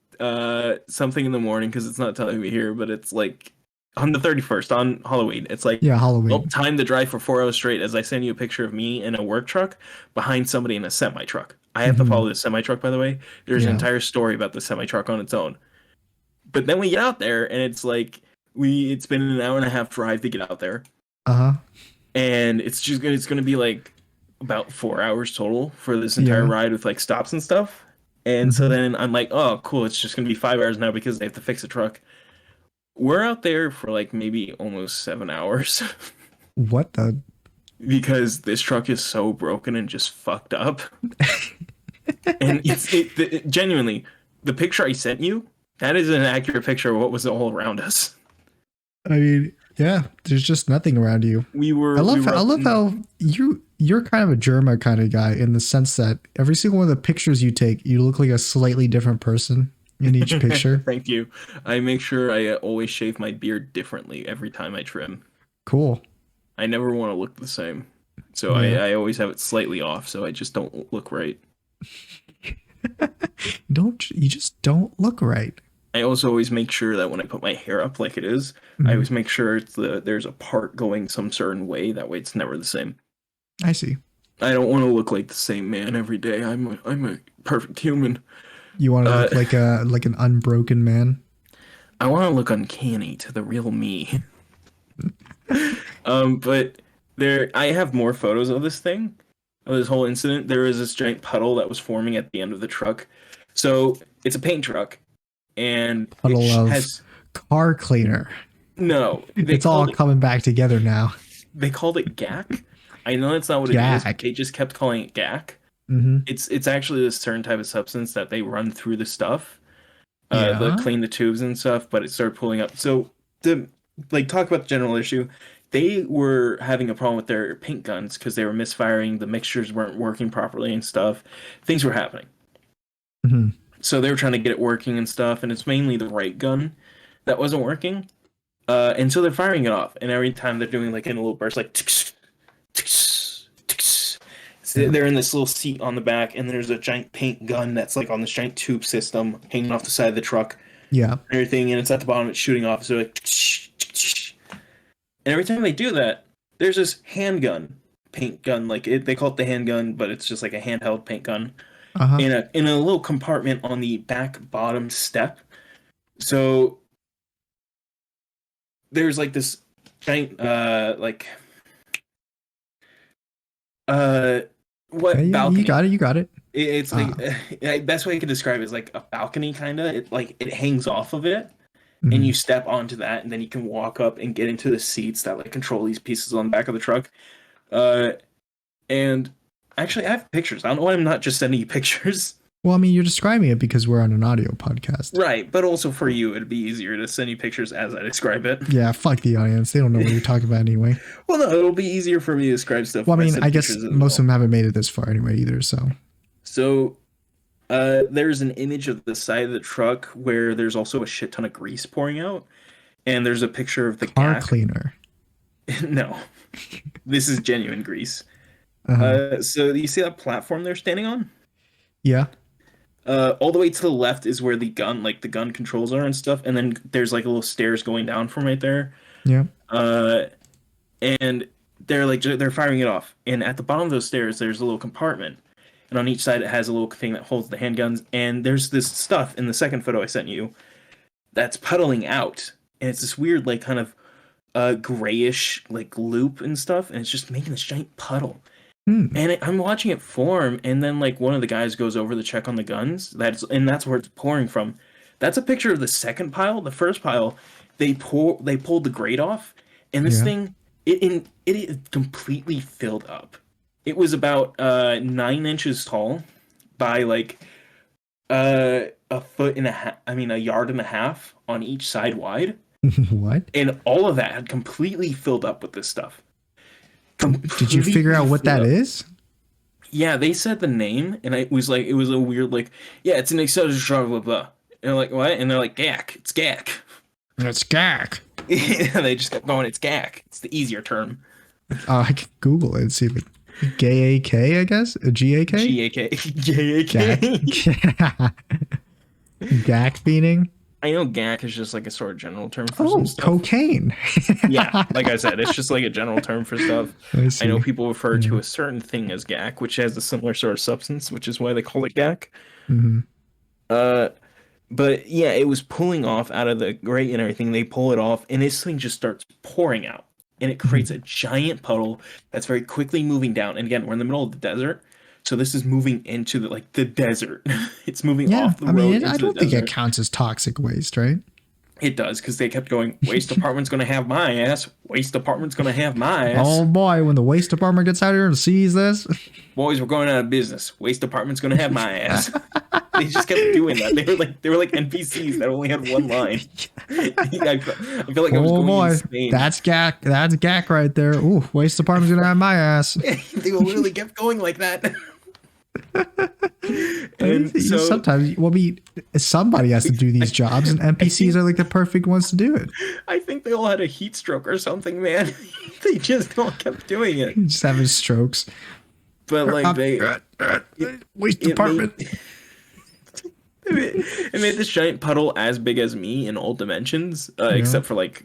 something in the morning because it's not telling me here, but it's like on the 31st on Halloween. It's like, Yeah, well, Halloween. time to drive for 4 hours straight as I send you a picture of me in a work truck behind somebody in a semi truck. I have to Hmm. follow this semi truck, by the way. There's an Yeah. entire story about the semi truck on its own. But then we get out there and it's like it's been an hour and a half drive to get out there. Uh-huh. And it's gonna be like about 4 hours total for this entire Yeah. ride with like stops and stuff. And so Hmm. then I'm like, oh cool, it's just gonna be 5 hours now because they have to fix the truck. We're out there for like maybe almost 7 hours What the? because this truck is so broken and just fucked up. And genuinely, the picture I sent you, that is an accurate picture of what was all around us. I mean, yeah, there's just nothing around you. We were I up love in, how you're kind of a Germa kind of guy in the sense that every single one of the pictures you take, you look like a slightly different person in each picture. Thank you. I make sure I always shave my beard differently every time I trim. Cool. I never want to look the same. So Yeah. I always have it slightly off so I just don't look right. Don't you just don't look right. I also always make sure that when I put my hair up like it is, I Mhm. always make sure there's a part going some certain way. That way it's never the same. I see. I don't want to look like the same man every day. I'm a perfect human. You want to Uh, look like an unbroken man. I want to look uncanny to the real me. But I have more photos of this thing, of this whole incident. There was this giant puddle that was forming at the end of the truck. So it's a paint truck, and Puddle of has car cleaner. no. It's all coming back together now. They called it gack. I know that's not what it is, but Jack. they just kept calling it gack. Mm-hmm. It's actually this certain type of substance that they run through the stuff, the Yeah. clean the tubes and stuff, but it started pulling up. So the like talk about the general issue. They were having a problem with their paint guns because they were misfiring, the mixtures weren't working properly and stuff. Things were happening. Mm-hmm. So they were trying to get it working and stuff, and it's mainly the right gun that wasn't working. And so they're firing it off, and every time they're doing like in a little burst, like tix, tix, tix. So Yeah. they're in this little seat on the back, and there's a giant paint gun that's like on this giant tube system hanging off the side of the truck Yeah. and everything, and it's at the bottom, it's shooting off. So like, tix, tix, tix. And every time they do that, there's this handgun, paint gun, like they call it the handgun, but it's just like a handheld paint gun Uh-huh. in a little compartment on the back bottom step. So there's like this giant uh what Okay, balcony. you got it. You got it. It's like Uh, best way I could describe it is like a balcony kind of. It hangs off of it, and mhm. you step onto that, and then you can walk up and get into the seats that like control these pieces on the back of the truck. Uh, and actually, I have pictures. I don't know why I'm not just sending you pictures. Well, I mean, you're describing it because we're on an audio podcast. Right, but also for you, it'd be easier to send you pictures as I describe it. Yeah, fuck the audience. They don't know what you're talking about anyway. Well, no, it'll be easier for me to describe stuff. Well, I when mean, send I guess pictures as most of well. them haven't made it this far anyway either, so. So, there's an image of the side of the truck where there's also a shit ton of grease pouring out, and there's a picture of the Car gack. cleaner. No, this is genuine grease. Uh-huh. So you see that platform they're standing on? Yeah. All the way to the left is where the gun controls are and stuff, and then there's like a little stairs going down from right there. Yeah. Uh, and they're firing it off, and at the bottom of those stairs, there's a little compartment, and on each side it has a little thing that holds the handguns, and there's this stuff in the second photo I sent you that's puddling out, and it's this weird like kind of grayish like loop and stuff, and it's just making this giant puddle. Hmm. And I'm watching it form, and then like one of the guys goes over to check on the guns. That's where it's pouring from. That's a picture of the second pile. The first pile, they pulled the grate off, and this Yeah. thing it is completely filled up. It was about 9 inches tall by like a foot and a half. I mean, a yard and a half on each side wide, What? and all of that had completely filled up with this stuff. Did you figure out what that is? Yeah, they said the name, and it was a weird like, yeah, it's an accessory blah blah blah. And they're like, what? And they're like, gack, it's gack. It's GAC. They just kept going, it's gack. It's the easier term. I can Google it and see if it gay AK, I guess? A GAK? G-A-K. G-A-K. GAC. GAC meaning? I know gack is just like a sort of general term for Oh, some stuff. cocaine. Yeah, like I said, it's just like a general term for stuff. I know people refer to a certain thing as gack, which has a similar sort of substance, which is why they call it gack. Mm-hmm. But yeah, it was pulling off out of the grate and everything. They pull it off, and this thing just starts pouring out, and it creates a giant puddle that's very quickly moving down. And again, we're in the middle of the desert, so this is moving into the desert. It's moving Yeah, off the I road mean, into I don't the think it desert. counts as toxic waste, right? It does, because they kept going, waste department's gonna have my ass. Waste department's gonna have my ass. Oh boy, when the waste department gets out here and sees this. Boys, we're going out of business. Waste department's gonna have my ass. They just kept doing that. They were like NPCs that only had one line. I feel like I was Oh going boy, insane. that's GAC. That's GAC right there. Ooh, waste department's gonna have my ass. They literally kept going like that. And so Sometimes, well, I mean, somebody has to do these jobs, and NPCs are like the perfect ones to do it. I think they all had a heat stroke or something, man. They just all kept doing it. Just having strokes. But like Waste department. It made this giant puddle as big as me in all dimensions, except for like,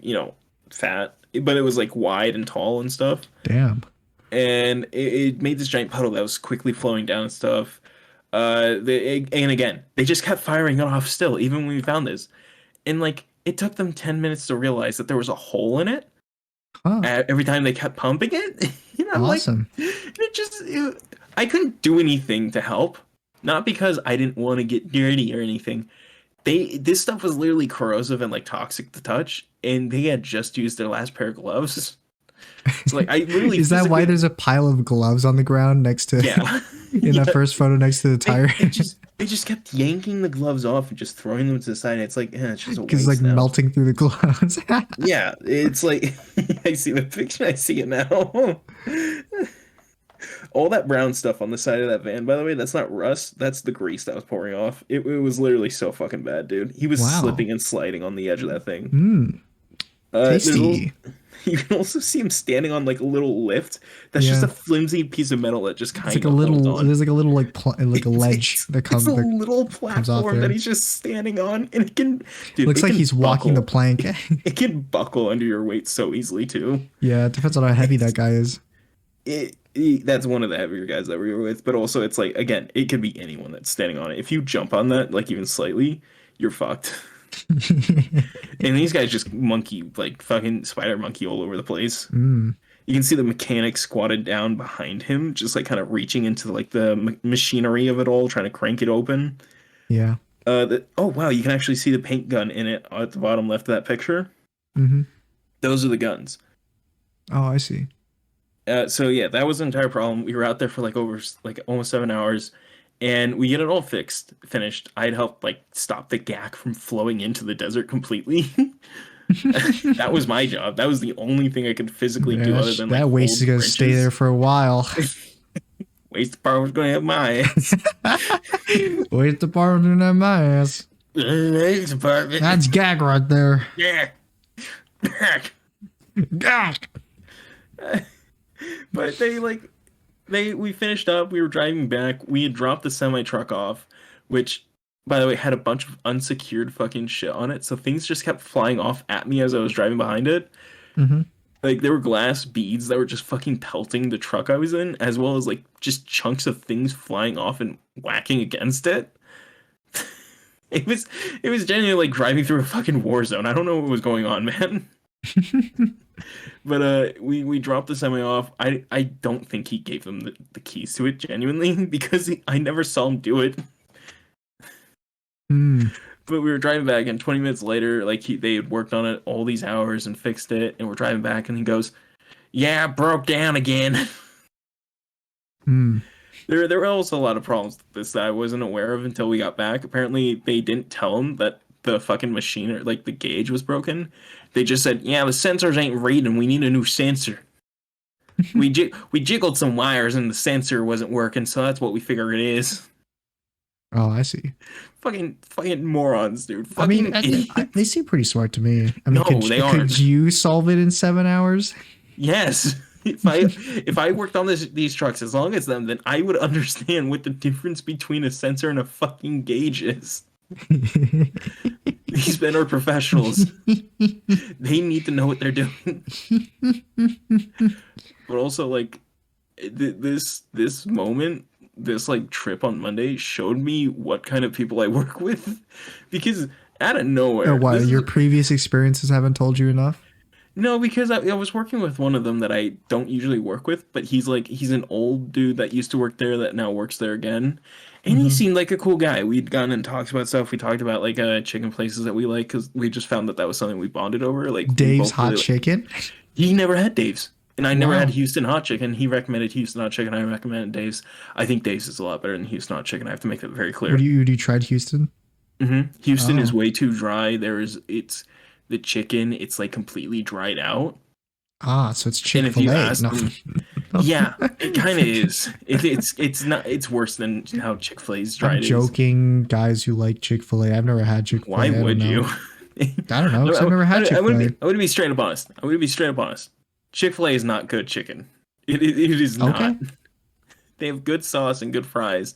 fat. But it was like wide and tall and stuff. Damn. And it made this giant puddle that was quickly flowing down and stuff. And again, they just kept firing it off still, even when we found this. And like, it took them 10 minutes to realize that there was a hole in it. Huh. every time they kept pumping it. I'm like, Awesome. I couldn't do anything to help. Not because I didn't want to get dirty or anything. This stuff was literally corrosive and like toxic to touch, and they had just used their last pair of gloves. So like I literally Is that why physically, there's a pile of gloves on the ground next to yeah. in Yeah. that first photo next to the tire? They just kept yanking the gloves off and just throwing them to the side. It's like, it's just a Because like waste now. melting through the gloves. Yeah, it's like I see the picture. I see it now. All that brown stuff on the side of that van, by the way, that's not rust. That's the grease that was pouring off. It was literally so fucking bad, dude. He was Wow. slipping and sliding on the edge of that thing. Mm, There's a little, tasty. you can also see him standing on like a little lift. That's just Yeah. a flimsy piece of metal that just It's kind like a of holds little. on. There's like a little like a ledge It's a that little comes off platform that there. he's just standing on, and dude, Looks it like can he's walking the buckle. plank. It can buckle under your weight so easily too. Yeah, it depends on how heavy that guy is. That's one of the heavier guys that we were with, but also it's like again, it could be anyone that's standing on it. If you jump on that, like even slightly, you're fucked. And these guys just monkey like fucking spider monkey all over the place. Mm, You can see the mechanic squatted down behind him, just like kind of reaching into like the machinery of it all, trying to crank it open. yeah. Oh wow, you can actually see the paint gun in it at the bottom left of that picture. Hmm. Those are the guns. Oh, I see. So yeah, that was the entire problem. We were out there for like over like almost 7 hours, and we get it all finished. I'd helped like stop the gack from flowing into the desert completely. That was my job. That was the only thing I could physically do Yeah, other than like that waste hold is gonna stay there wrenches. for a while. Waste part was gonna have my ass. Waste department in that my ass. Waste department. That's gag right there. Yeah. Gag. But we finished up, we were driving back, we had dropped the semi truck off, which by the way had a bunch of unsecured fucking shit on it, so things just kept flying off at me as I was driving behind it. Hmm. Like there were glass beads that were just fucking pelting the truck I was in, as well as like just chunks of things flying off and whacking against it. It was genuinely like driving through a fucking war zone. I don't know what was going on, man. But we dropped the semi off. I don't think he gave them the keys to it genuinely because I never saw him do it. Mm. But we were driving back, and 20 minutes later, like they had worked on it all these hours and fixed it, and we're driving back, and he goes, "Yeah, broke down again." Mm. There were also a lot of problems with this that I wasn't aware of until we got back. Apparently, they didn't tell him that the fucking machine or like the gauge was broken. They just said, "Yeah, the sensors ain't reading. We need a new sensor." We jiggled some wires and the sensor wasn't working, so that's what we figure it is. Oh, I see. Fucking morons, dude. I mean, Fucking idiots. they seem pretty smart to me. I mean, No, they could aren't. you solve it in 7 hours? Yes. If I worked on these trucks as long as them, then I would understand what the difference between a sensor and a fucking gauge is. These men are professionals. They need to know what they're doing. But also, like, this moment, this like trip on Monday showed me what kind of people I work with, because out of Or nowhere, what? Your previous experiences haven't told you enough? no, because I was working with one of them that I don't usually work with, but he's an old dude that used to work there that now works there again. And he Hmm. seemed like a cool guy. We'd gone and talked about stuff. We talked about like chicken places that we like because we just found that was something we bonded over. Like we Dave's both hot really chicken. he never had Dave's. And I never had Wow. Houston hot chicken. He recommended Houston hot chicken. I recommended Dave's. I think Dave's is a lot better than Houston hot chicken. I have to make that very What clear. do you tried Houston? Houston is Oh, way too dry. It's the chicken. It's like completely dried out. so it's And if you Chick-fil-A. ask No. them, yeah, it kind of is. It's not. It's worse than how Chick-fil-A's I'm dried is. joking, guys who like Chick-fil-A. I've never had Chick-fil-A. Why I don't would know. you? I don't know, because I've never had Chick-fil-A. I would be straight up honest. I would be straight up honest. Chick-fil-A is not good chicken. It is not. Okay. They have good sauce and good fries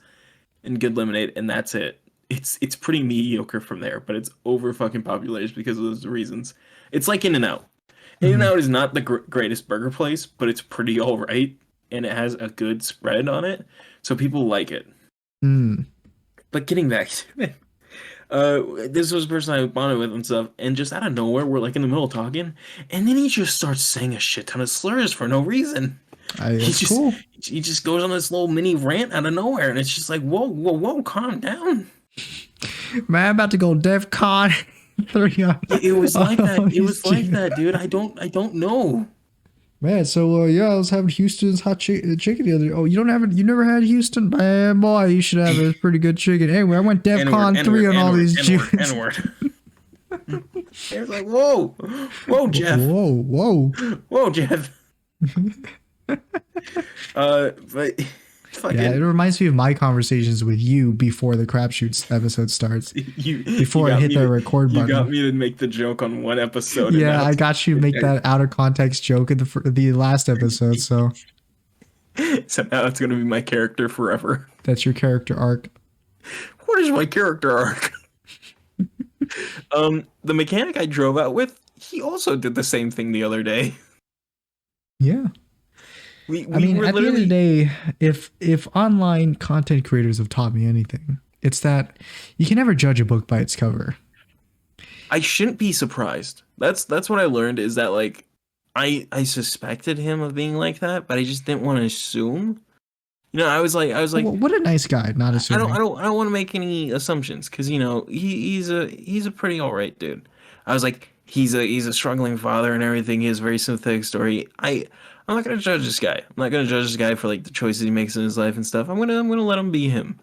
and good lemonade, and that's it. It's pretty mediocre from there, but it's over fucking populated because of those reasons. It's like In-N-Out. Mhm. In-N-Out is not the greatest burger place, but it's pretty all right, and it has a good spread on it, so people like it. Mm. But getting back to it, This was a person I bonded with and stuff, and just out of nowhere, we're like in the middle of talking, and then he just starts saying a shit ton of slurs for no reason. He It's just cool. he just goes on this little mini rant out of nowhere, and it's just like, whoa, whoa, whoa, calm down. Man, I'm about to go DEF CON 3 on, It was like that. on It these was like chickens. that, dude. I don't know. Man, so yeah, I was having Houston's chicken the other day. Oh, you don't have it? You never had Houston? Man, boy, you should have it. It's pretty good chicken. Anyway, I went DEF N-word, CON 3 N-word, on all N-word, these N-word, chickens. N-word. It was like, whoa, whoa, Jeff, Whoa, whoa. whoa, Jeff. But Yeah, it fucking reminds me of my conversations with you before the crapshoots episode starts. you Before I got hit me the to record you got button. me to make the joke on one episode, and Yeah, now I got you to make that out of context joke in the last episode, so so now it's gonna be my character forever. that's your character arc. What is my character arc? The mechanic I drove out with, he also did the same thing the other day. Yeah. We I mean, were at the end of the literally day, if online content creators have taught me anything, it's that you can never judge a book by its cover. I shouldn't be surprised. That's what I learned is that like I suspected him of being like that, but I just didn't want to assume. You know, I was like, What a nice guy, not I don't I assuming. don't I don't want to make any assumptions because you know he's a pretty all right dude. I was like he's a struggling father and everything. He has a very sympathetic story. I'm not gonna judge this guy. I'm not gonna judge this guy for like the choices he makes in his life and stuff. I'm gonna let him be him.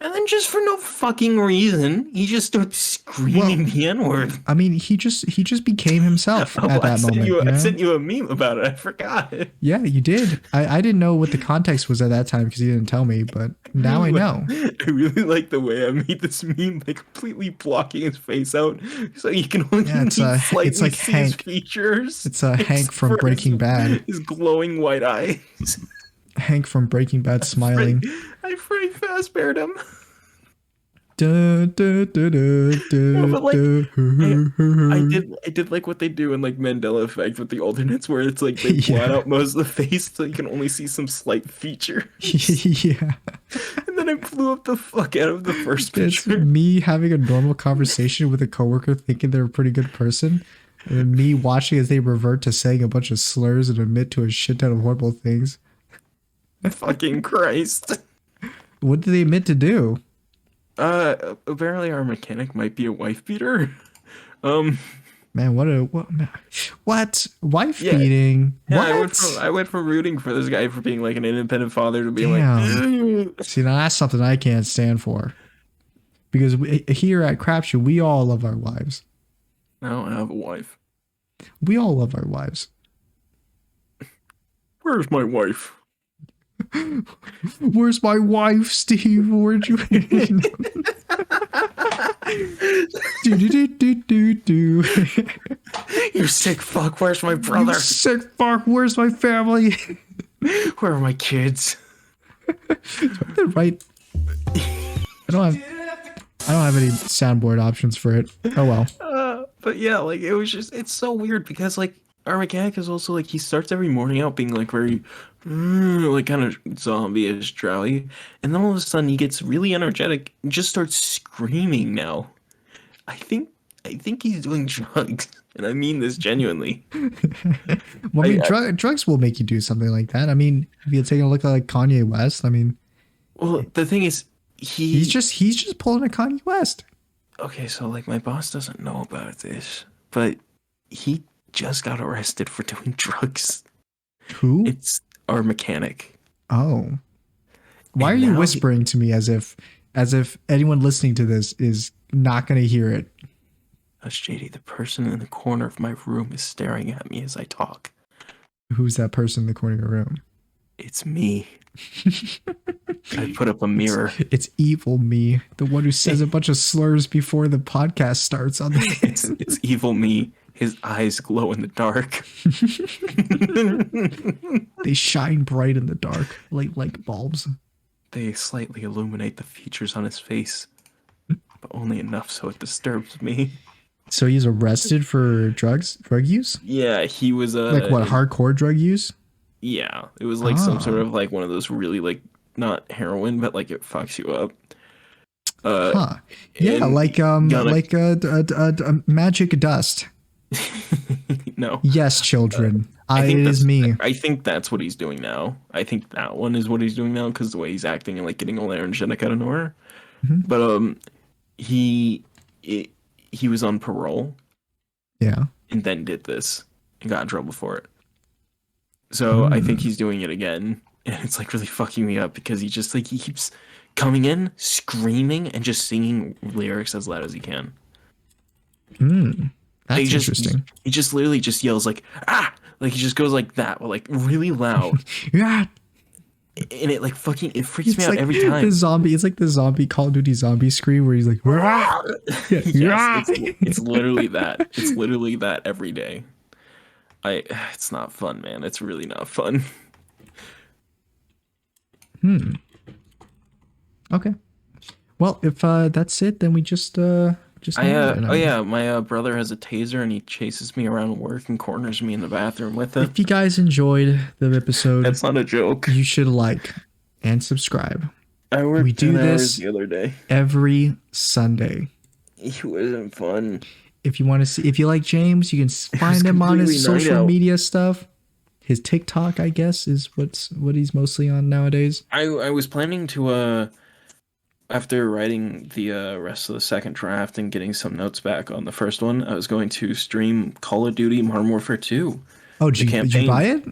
And then just for no fucking reason, he just starts screaming Well, the N-word. I mean, he just became himself Oh, at that moment, you I know? sent you a meme about it. I forgot. Yeah, you did. I didn't know what the context was at that time because you didn't tell me, but now I know. I really like the way I made this meme, like completely blocking his face out, so you can only Yeah, it's slightly like see his Hank. features. It's Hank Except from for Breaking Bad. his glowing white eyes. Hank from Breaking Bad smiling. I Frank Fazbeared him. Du, du, du, du, No, du, but like I du. did like what they do in like Mandela Effect with the alternates, where it's like they blot Yeah. out most of the face so you can only see some slight features. Yeah. And then I blew up the fuck out of the first It's picture. me having a normal conversation with a coworker thinking they're a pretty good person. And then me watching as they revert to saying a bunch of slurs and admit to a shit ton of horrible things. Fucking Christ. What did they admit to do? Apparently our mechanic might be a wife beater. Man, what? Wife Yeah. beating? Yeah, What? I went from rooting for this guy for being like an independent father to being Damn. like, See, now that's something I can't stand for. Because here at Crapshoot, we all love our wives. I don't have a wife. We all love our wives. Where's my wife? Where's my wife, Steve? Where'd you? Do. You sick fuck, where's my brother? You sick fuck. Where's my family? Where are my kids? Right. I don't have any soundboard options for it. Oh well. But yeah, like it's so weird because like our mechanic is also like he starts every morning out being like very like kind of zombie-ish drowsy, and then all of a sudden he gets really energetic and just starts screaming now. I think he's doing drugs, and I mean this genuinely. Well, I mean, drugs will make you do something like that. I mean, if you take a look at like Kanye West, I mean, Well, the thing is, he's just pulling a Kanye West. okay, so like my boss doesn't know about this, but he just got arrested for doing drugs. Who? It's our mechanic. Oh. Why And are you now whispering to me as if anyone listening to this is not going to hear it? JD, the person in the corner of my room is staring at me as I talk. Who's that person in the corner of your room? It's me. I put up a mirror. It's evil me, the one who says a bunch of slurs before the podcast starts on the It's evil me. His eyes glow in the dark. They shine bright in the dark like bulbs. They slightly illuminate the features on his face, but only enough so it disturbs me. So he's arrested for drug use? Yeah, he was Like what, hardcore drug use? Yeah, it was like some sort of like one of those really like not heroin, but like it fucks you up. Huh. Yeah, and like magic dust. no. Yes, children. I It think is that's me. I think that's what he's doing now. I think that one is what he's doing now because the way he's acting and like getting all energetic out of nowhere. Mhm. But he it, he was on parole Yeah. and then did this and got in trouble for it. So I think Mm. he's doing it again, and it's like really fucking me up because he just like he keeps coming in, screaming, and just singing lyrics as loud as he can. Mm. He That's just interesting. he just literally just yells like ah, like he just goes like that, but like really loud, Yeah. and it like fucking it freaks me It's out like every the time. zombie. It's like the zombie Call of Duty zombie scream where he's like, "Rah!" Yeah, Yes, "Rah!" it's literally that. It's literally that every day. It's not fun, man. It's really not fun. Okay. Well, if that's it, then we just end it. Oh yeah, my brother has a taser and he chases me around work and corners me in the bathroom with it. If you guys enjoyed the episode, That's not a joke. you should like and subscribe. I worked We do 10 hours this the other day. every Sunday. It wasn't fun. If you want to see, if you like James, you can find him on his completely night social out. media stuff. His TikTok, I guess, is what he's mostly on nowadays. I was planning to after writing the rest of the second draft and getting some notes back on the first one, I was going to stream Call of Duty Modern Warfare 2. Oh, The did you campaign. buy it?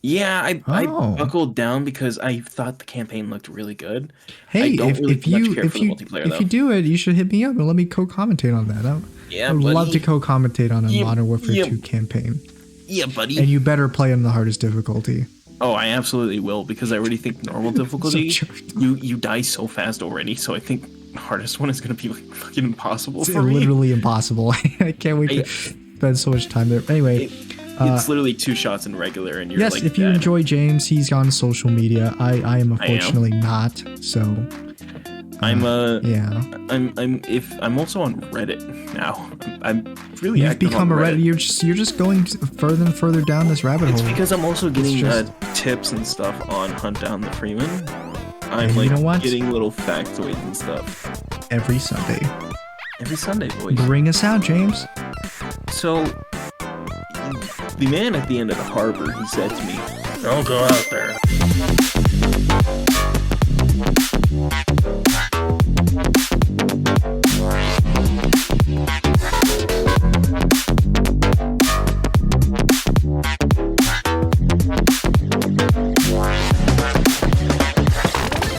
Yeah, I Oh. buckled down because I thought the campaign looked really good. Hey, I don't really if you much care if for the you multiplayer if though. you do it, you should hit me up and let me co-commentate on that. Yeah, I would love buddy. to co-commentate on a Yeah, Modern Warfare yeah. 2 campaign. Yeah, buddy. And you better play on the hardest difficulty. Oh, I absolutely will because I already think normal difficulty So you die so fast already. So I think the hardest one is gonna be like fucking impossible It's for me. literally impossible. I can't wait to spend so much time there. Anyway, It's literally 2 shots in regular, and you're yes, like if you dead. enjoy James, he's on social media. I am I am. unfortunately not. So I'm yeah. I'm also on Reddit now. I'm really You've active become on a Reddit. Reddit. You're just going further and further down this rabbit It's hole. because I'm also getting just- tips and stuff on Hunt Down the Freeman. I'm And you like know what? getting little factoids and stuff Every Sunday. every Sunday, boys. Bring us out, James. So the man at the end of the harbor, he said to me, "Don't go out there."